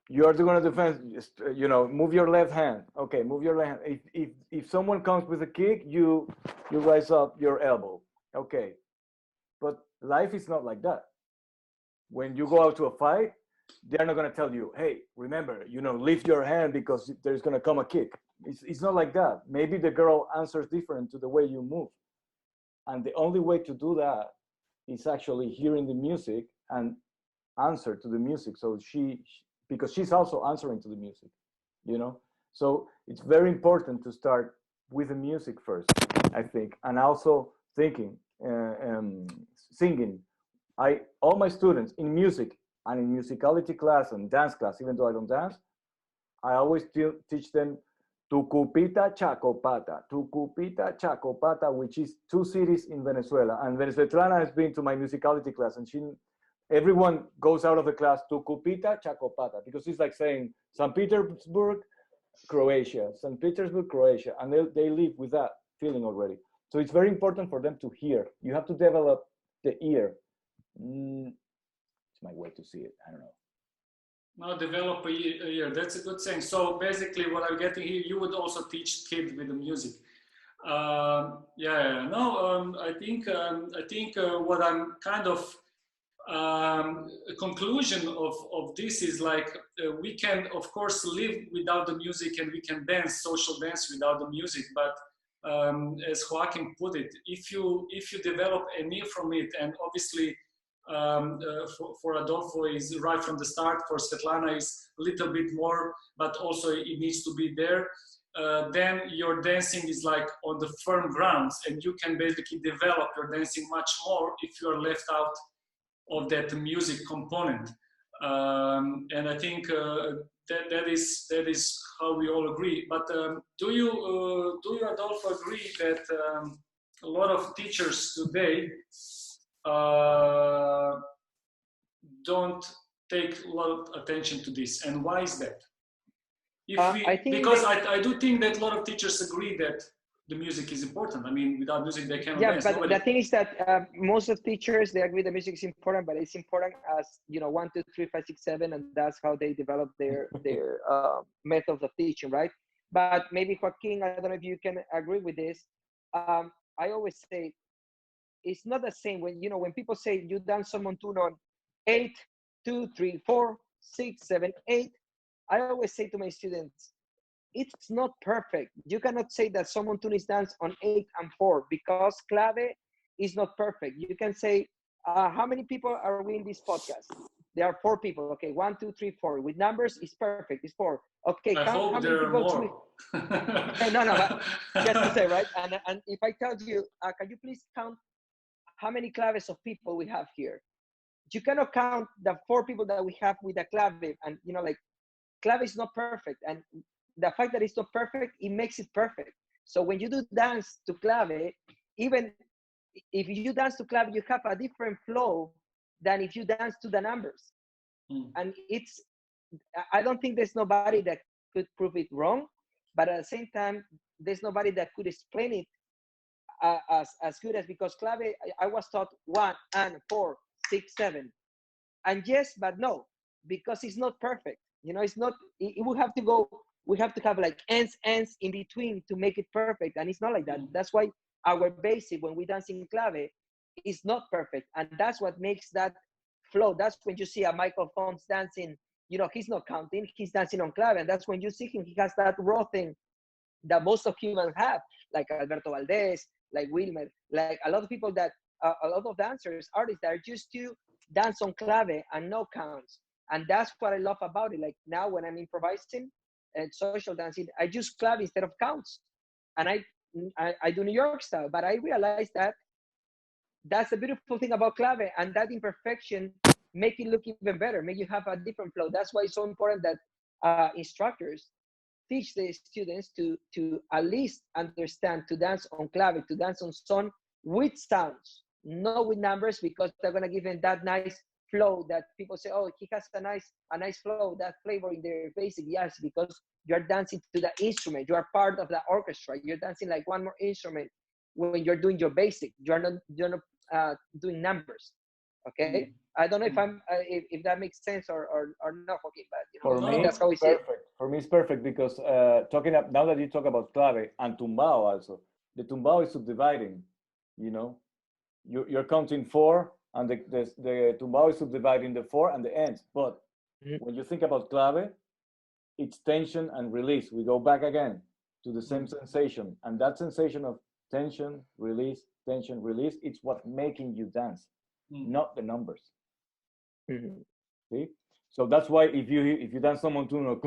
you're going to defend, you know, move your left hand. Okay, move your left hand. If someone comes with a kick, you raise up your elbow. Okay, but life is not like that. When you go out to a fight, they're not going to tell you, hey, remember, you know, lift your hand because there's going to come a kick. It's not like that. Maybe the girl answers different to the way you move. And the only way to do that is actually hearing the music and answer to the music. So because she's also answering to the music, you know? So it's very important to start with the music first, I think. And also thinking, singing. All my students in music and in musicality class and dance class, even though I don't dance, I always teach them Tucupita Chacopata, which is 2 cities in Venezuela. And Svetlana has been to my musicality class, and everyone goes out of the class Tucupita Chacopata, because it's like saying St. Petersburg, Croatia, St. Petersburg, Croatia, and they live with that feeling already. So it's very important for them to hear. You have to develop the ear. It's my way to see it. I don't know. Now develop a year. That's a good thing. So basically, what I'm getting here, you would also teach kids with the music. I think what I'm kind of, conclusion of this is like we can of course live without the music, and we can dance social dance without the music, but as Joaquin put it, if you develop an ear from it, and obviously for Adolfo is right from the start, for Svetlana is a little bit more, but also it needs to be there, then your dancing is like on the firm grounds, and you can basically develop your dancing much more if you are left out of that music component. And I think that is how we all agree. But do you Adolfo agree that a lot of teachers today don't take a lot of attention to this, and why is that? Because I do think that a lot of teachers agree that the music is important. I mean, without music they cannot dance. But the thing is that most of teachers, they agree the music is important, but it's important as 1, 2, 3, 5, 6, 7, and that's how they develop their methods of teaching, right? But maybe Joaquin, I don't know if you can agree with this. I always say it's not the same when people say you dance some montune on 8, 2, 3, 4, 6, 7, 8. I always say to my students, it's not perfect. You cannot say that someone tune is dance on 8 and 4 because clave is not perfect. You can say, how many people are we in this podcast? There are 4 people. Okay, 1, 2, 3, 4. With numbers, it's perfect. It's 4. Okay, I hope how there many people are more. Hey, no, just to say, right? And if I tell you, can you please count how many claves of people we have here? You cannot count the 4 people that we have with a clave, and clave is not perfect, and the fact that it's not perfect, it makes it perfect. So when you do dance to clave, even if you dance to clave, you have a different flow than if you dance to the numbers. And I don't think there's nobody that could prove it wrong, but at the same time, there's nobody that could explain it as good as, because clave, I was taught 1 and 4, 6, 7. And yes, but no, because it's not perfect. It's not, it will have to go, we have to have like ends in between to make it perfect. And it's not like that. That's why our basic, when we dance in clave, is not perfect. And that's what makes that flow. That's when you see a Michael Phelps dancing, he's not counting, he's dancing on clave. And that's when you see him, he has that raw thing that most of humans have, like Alberto Valdez, like Wilmer, like a lot of people that, a lot of dancers, artists that are used to dance on clave and no counts. And that's what I love about it. Like now when I'm improvising and social dancing, I use clave instead of counts. And I do New York style, but I realized that that's the beautiful thing about clave, and that imperfection make it look even better, make you have a different flow. That's why it's so important that instructors teach the students to at least understand to dance on clave, to dance on son with sounds, not with numbers, because they're gonna give them that nice flow that people say, oh, he has a nice flow, that flavor in their basic. Yes, because you're dancing to the instrument, you are part of the orchestra, you're dancing like one more instrument when you're doing your basic. You're not doing numbers. Okay, I don't know if I'm if that makes sense or not, okay, but for me that's how we see it. For me it's perfect because now that you talk about clave and tumbao, also the tumbao is subdividing. You're counting 4, and the tumbao is subdividing the 4 and the ends. But when you think about clave, it's tension and release. We go back again to the same sensation, and that sensation of tension, release, it's what making you dance, not the numbers. See? So that's why if you dance someone to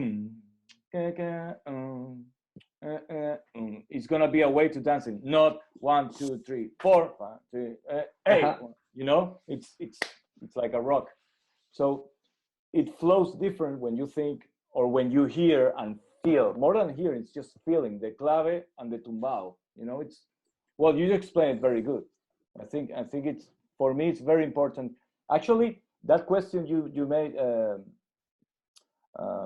it's gonna be a way to dancing, not 1, 2, 3, 4, 5, 3, 8. It's like a rock. So it flows different when you think, or when you hear and feel. More than hear, it's just feeling the clave and the tumbao. You explained it very good. I think it's, for me, it's very important. Actually, that question you made,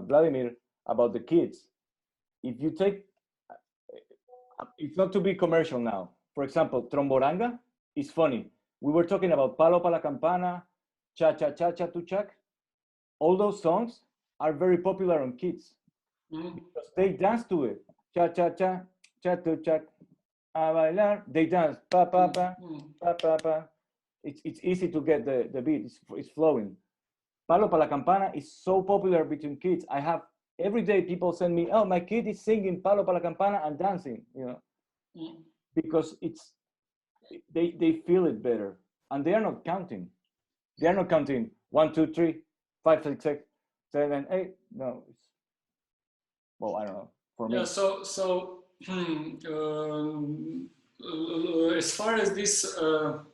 Vladimir, about the kids. If you take, it's not to be commercial now. For example, Tromboranga is funny. We were talking about Palo pa la Campana, Cha Cha Cha Cha Tu Chac. All those songs are very popular on kids because they dance to it. Cha Cha Cha Cha Tu Chac, a bailar. They dance pa pa pa pa pa pa it's easy to get the beat. It's flowing. Palo para la campana is so popular between kids. I have every day people send me, oh, my kid is singing Palo para la campana and dancing, you know, because they feel it better, and they are not counting. They are not counting 1, 2, 3, 5, 6, 7, 8. No, well, I don't know. For me, yeah. As far as this,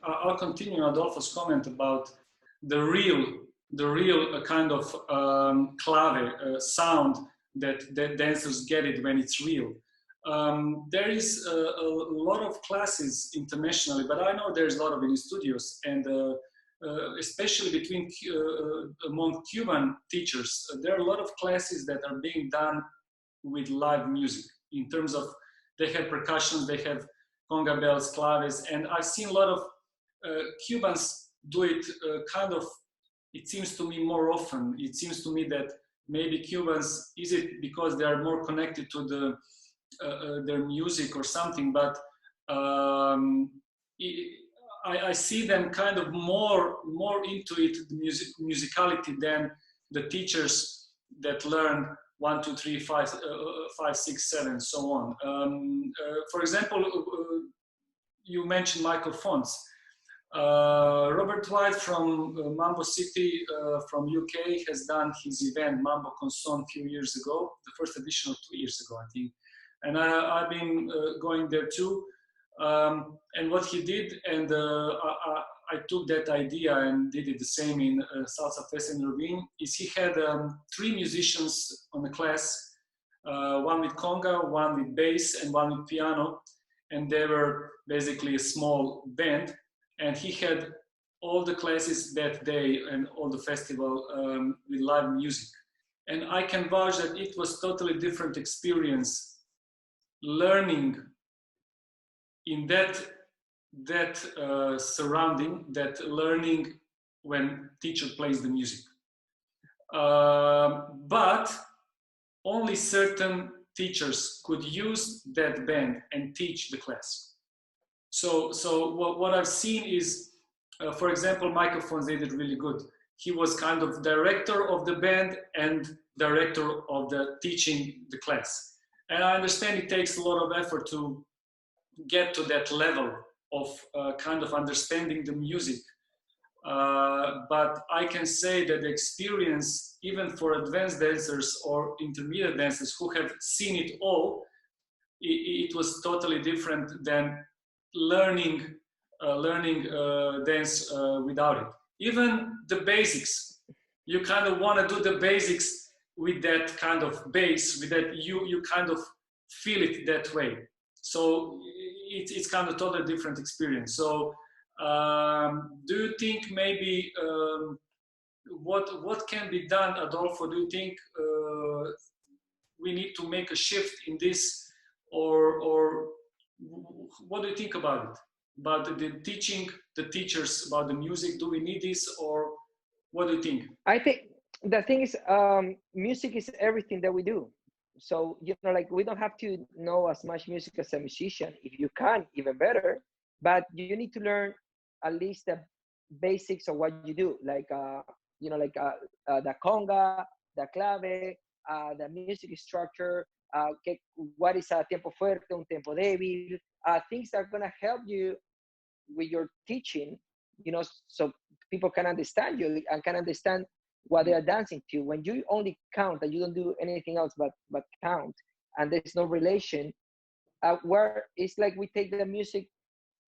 I'll continue Adolfo's comment about the real kind of clave sound that dancers get it when it's real. There is a lot of classes internationally, but I know there's a lot of in studios, and especially among Cuban teachers, there are a lot of classes that are being done with live music. In terms of, they have percussion, they have conga bells, claves, and I've seen a lot of Cubans do it kind of, it seems to me, more often. It seems to me that maybe Cubans, is it because they are more connected to their music or something, but I see them kind of more into it, the musicality, than the teachers that learn 1, 2, 3, 5, 6, 7, so on. For example, you mentioned Michael Fonts. Robert White from Mambo City, from UK, has done his event Mambo Conson a few years ago, the first edition, 2 years ago, I think. And I've been going there too. And what he did, and I took that idea and did it the same in Salsa Fest in Rubin, is he had 3 musicians on the class, one with conga, one with bass, and one with piano. And they were basically a small band. And he had all the classes that day and all the festival with live music. And I can vouch that it was totally different experience learning in that surrounding, that learning when teacher plays the music. But only certain teachers could use that band and teach the class. So what I've seen is, for example, Michael Fonz did it really good. He was kind of director of the band and director of the teaching the class. And I understand it takes a lot of effort to get to that level of kind of understanding the music. But I can say that the experience, even for advanced dancers or intermediate dancers who have seen it all, it was totally different than learning dance without it. Even the basics, you kind of want to do the basics with that kind of bass, with that you kind of feel it that way. So it's kind of totally different experience. So do you think maybe what can be done, Adolfo? Do you think we need to make a shift in this, or what do you think about it? About the teaching, the teachers, about the music? Do we need this, or what do you think? I think the thing is, music is everything that we do. So, you know, like, we don't have to know as much music as a musician. If you can, even better. But you need to learn at least the basics of what you do, like you know, like the conga, the clave, the music structure, what is a tempo fuerte, un tempo débil, things that are gonna help you with your teaching, you know, so people can understand you and can understand what they are dancing to. When you only count and you don't do anything else but count, and there's no relation, where it's like we take the music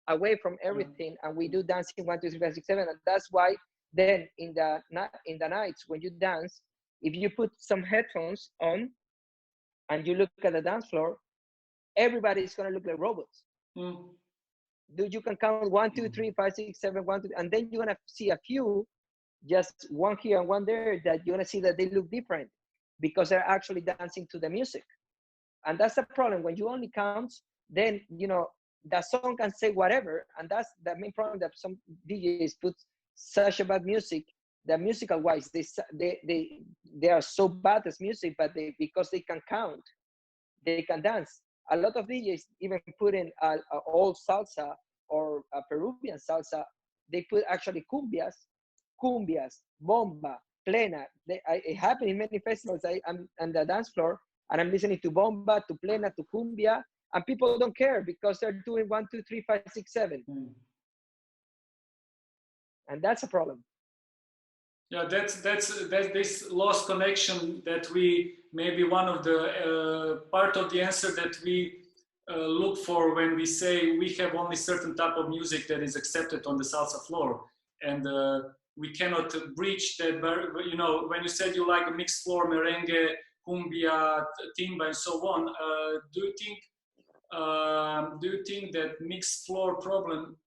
away from everything and we do dancing 1, 2, 3, 5, 6, 7, and that's why then in the nights when you dance, if you put some headphones on and you look at the dance floor, everybody is gonna look like robots. Dude, you can count 1, 2, 3, 5, 6, 7, 1, 2, and then you're gonna see a few, just one here and one there, that you're gonna see that they look different because they're actually dancing to the music. And that's the problem. When you only count, then, you know, the song can say whatever, and that's the main problem, that some DJs put such a bad music, the musical wise, they are so bad as music, but because they can count, they can dance. A lot of DJs even put in old salsa or a Peruvian salsa they put actually cumbias, bomba, plena. It happened in many festivals. I'm on the dance floor and I'm listening to bomba, to plena, to cumbia, and people don't care because they're doing 1, 2, 3, 5, 6, 7. And that's a problem. Yeah, that's this lost connection that we, maybe one of the part of the answer that we look for when we say we have only certain type of music that is accepted on the salsa floor, and we cannot breach that. You know, when you said you like a mixed floor, merengue, cumbia, timba, and so on, do you think that mixed floor problem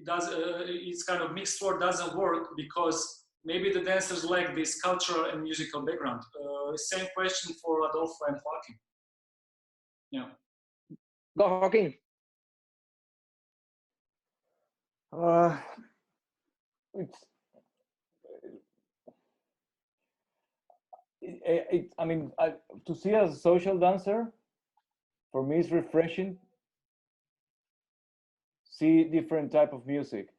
it's kind of mixed floor doesn't work because maybe the dancers lack this cultural and musical background? Same question for Adolfo and Joaquin. Yeah. Go, Joaquin. I mean, to see as a social dancer, for me, it's refreshing. See different type of music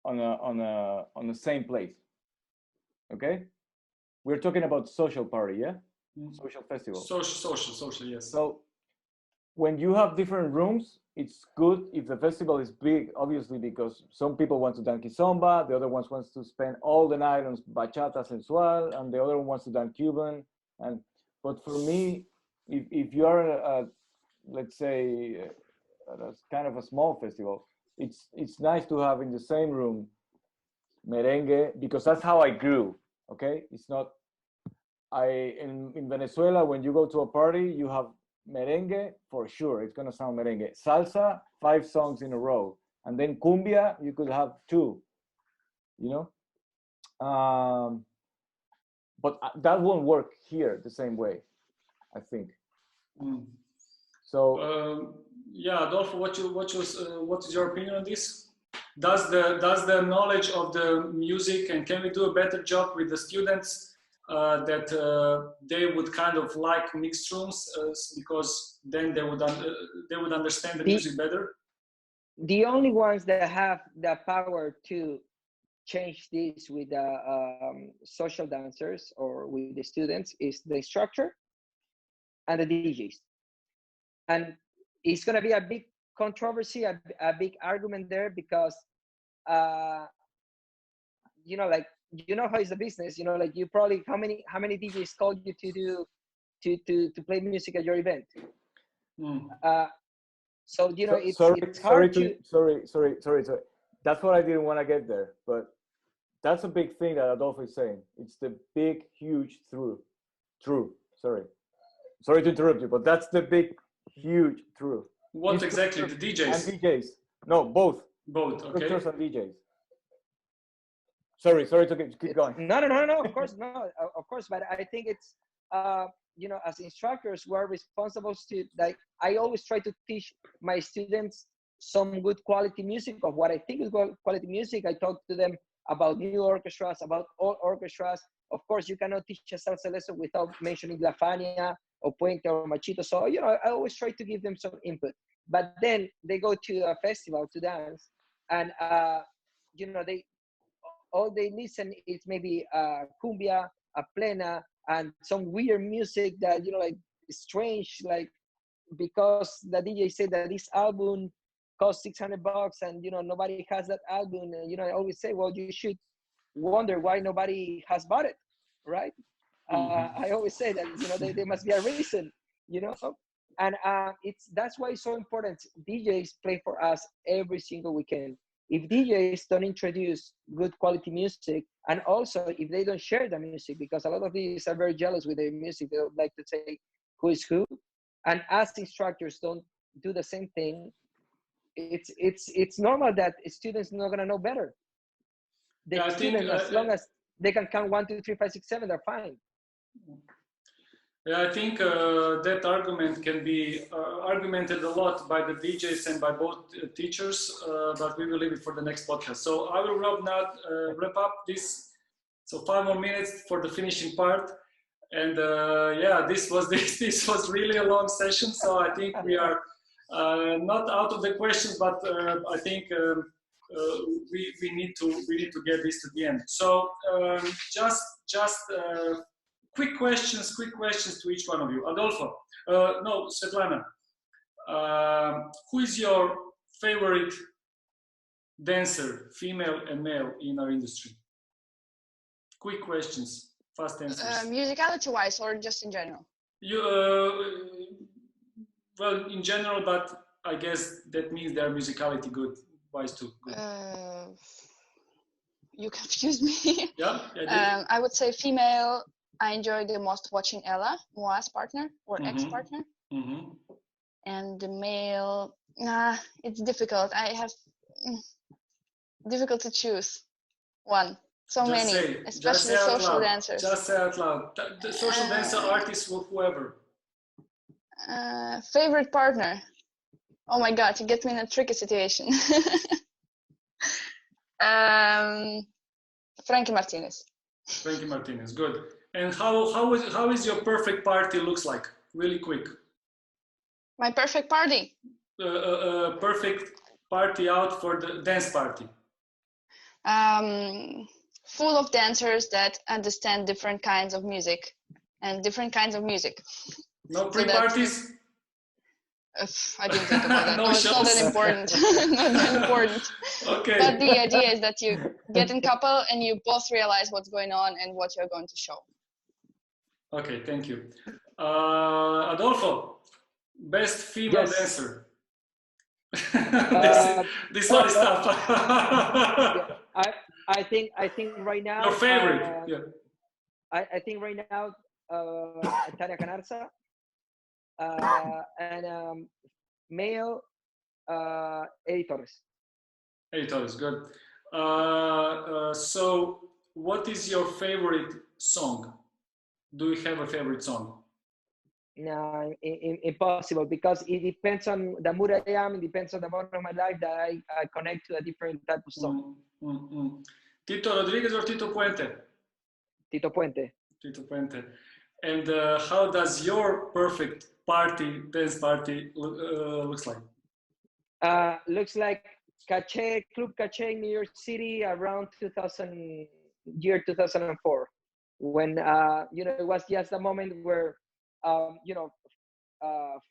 on the same place. Okay, we're talking about social party, yeah, social festival. Social, yes. So when you have different rooms, it's good if the festival is big, obviously, because some people want to dance kizomba, the other ones wants to spend all the night on bachata sensual, and the other one wants to dance Cuban. But for me, if you are, let's say, that's kind of a small festival, it's nice to have in the same room merengue, because that's how I grew. Okay, it's not in Venezuela, when you go to a party, you have merengue for sure, it's gonna sound merengue. Salsa, 5 songs in a row, and then cumbia you could have 2, you know. But that won't work here the same way, I think. So yeah, Adolfo, what is your opinion on this? Does the knowledge of the music, and can we do a better job with the students that they would kind of like mixed rooms, because then they would understand the music better? The only ones that have the power to change this with the social dancers or with the students is the instructor and the DJs. And it's going to be a big controversy, a big argument there, because you know, like, you know how is the business, you know, like, you probably, how many DJs called you to play music at your event? So, you know, it's hard sorry. That's what I didn't want to get there, but that's a big thing that Adolfo is saying. It's the big, huge true. Sorry to interrupt you, but that's the big, huge truth. What exactly? The DJs? And DJs. No, both. Both, okay. Instructors and DJs. Sorry to keep going. No, of course, no, of course, but I think it's, you know, as instructors, we're responsible to, like, I always try to teach my students some good quality music of what I think is good quality music. I talk to them about new orchestras, about all orchestras. Of course, you cannot teach a salsa lesson without mentioning La Fania or Puente or Machito. So, you know, I always try to give them some input. But then they go to a festival to dance, and, you know, all they listen is maybe cumbia, a plena, and some weird music that, you know, like, strange, like, because the DJ said that this album costs $600 and, you know, nobody has that album. And, you know, I always say, well, you should wonder why nobody has bought it, right? I always say that, you know, there must be a reason, you know? And that's why it's so important. DJs play for us every single weekend. If DJs don't introduce good quality music, and also if they don't share the music, because a lot of DJs are very jealous with their music, they would like to say who is who, and as instructors don't do the same thing, it's normal that students are not gonna know better. As long as they can count 1, 2, 3, 5, 6, 7, they're fine. Yeah, I think that argument can be argumented a lot by the DJs and by both teachers, but we will leave it for the next podcast. So I will wrap up this. So 5 more minutes for the finishing part. And yeah, this was really a long session. So I think we are not out of the questions, but I think we need to get this to the end. So just quick questions to each one of you. Adolfo, no, Svetlana, who is your favorite dancer, female and male, in our industry? Quick questions, fast answers. Musicality-wise, or just in general? You, well, in general, but I guess that means their musicality good, wise too. Good. You confused me. Yeah, I would say female. I enjoy the most watching Ella, Moa's partner or ex-partner. And the male, it's difficult. I have difficult to choose one. So just many, especially social dancers. Just say out loud. The social dancer, artist, whoever. Favorite partner. Oh my God, you get me in a tricky situation. Frankie Martinez. Frankie Martinez, good. And how is your perfect party looks like? Really quick. My perfect party. Perfect party out for the dance party. Full of dancers that understand different kinds of music and different kinds of music. No pre-parties? I didn't think about that. No, it's not that important. Not that important. Okay. But the idea is that you get in couple and you both realize what's going on and what you're going to show. Okay, thank you. Adolfo, best female dancer. This one is tough. I think right now. Your favorite? I think right now, Tania Canarsa, and male, Eddie Torres. Eddie Torres, good. So, what is your favorite song? Do you have a favorite song? No, impossible, because it depends on the mood I am. It depends on the moment of my life that I connect to a different type of song. Tito Rodriguez or Tito Puente? Tito Puente. Tito Puente. And how does your perfect dance party looks like? Looks like Club Cache in New York City around 2004, when it was just a moment where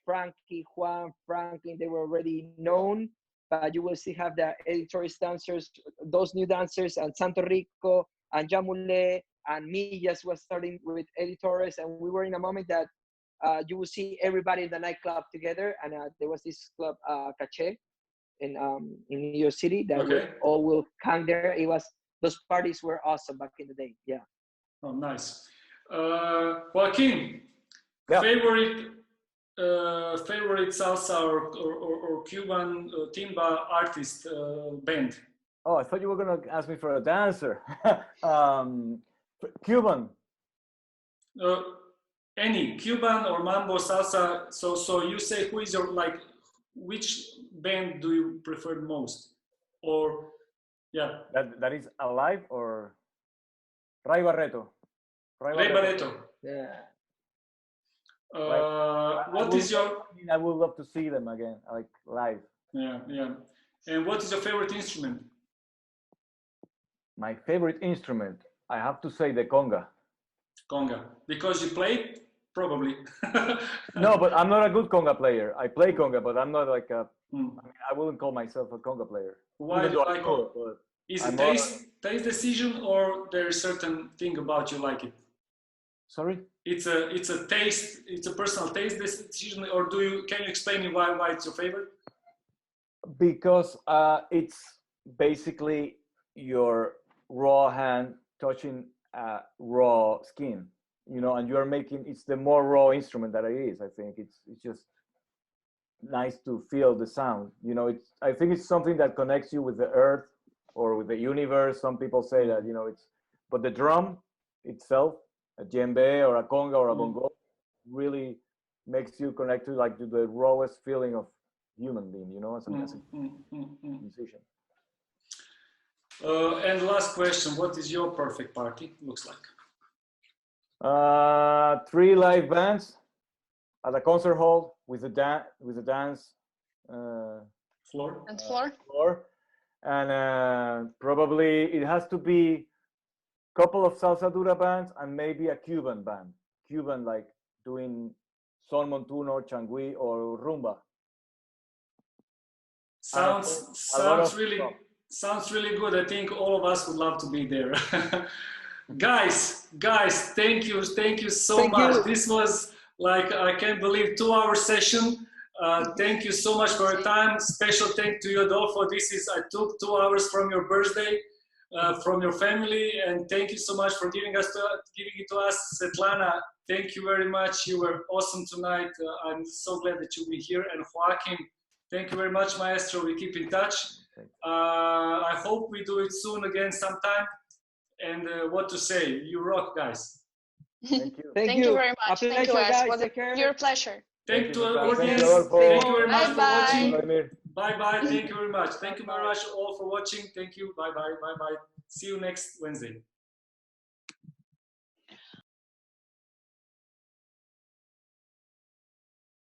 Frankie, Juan, Franklin, they were already known, but you will still have the editorial dancers, those new dancers, and Santo Rico, and Jamule, and me just was starting with editors, and we were in a moment that you will see everybody in the nightclub together, and there was this club, Cache, in New York City, that all will come there. Those parties were awesome back in the day, yeah. Oh, nice. Joaquin, favorite salsa or Cuban timba artist band? Oh, I thought you were going to ask me for a dancer. Cuban. Any Cuban or mambo salsa. So you say, who is your, like, which band do you prefer most? Or that is alive, or Ray Barreto. Ray Barreto. Yeah. What is your? I would love to see them again, like live. Yeah. And what is your favorite instrument? My favorite instrument, I have to say the conga. Conga, because you play, probably. No, but I'm not a good conga player. I play conga, but I'm not like a. I mean, I wouldn't call myself a conga player. Why do you like it? Is it taste decision, or there's certain thing about you like it? Sorry? It's a taste. It's a personal taste decision, or can you explain me why it's your favorite? Because it's basically your raw hand touching raw skin, and you are making. It's the more raw instrument that it is. I think it's just nice to feel the sound. I think it's something that connects you with the earth or with the universe. Some people say that but the drum itself, a djembe or a conga or a bongo, really makes you connect to the rawest feeling of human being, as a musician. And last question, what is your perfect party looks like? 3 live bands at a concert hall with a dance floor, and probably it has to be a couple of salsa dura bands and maybe a Cuban band. Cuban, like doing son montuno, changui, or rumba. Sounds really good. I think all of us would love to be there. guys, thank you so much. This was like, I can't believe, 2-hour session. Thank you so much for your time. Special thank to you, Adolfo. I took 2 hours from your birthday, from your family, and thank you so much for giving it to us. Svetlana, thank you very much. You were awesome tonight. I'm so glad that you'll be here. And Joaquin, thank you very much, Maestro. We keep in touch. I hope we do it soon again sometime. And what to say? You rock, guys. Thank you. Thank you very much. Thank you, guys. It was a pure pleasure. Thank you, audience. Thank you very much for watching. Bye-bye. Thank you very much. Thank you very much all for watching. Thank you. Bye-bye. See you next Wednesday.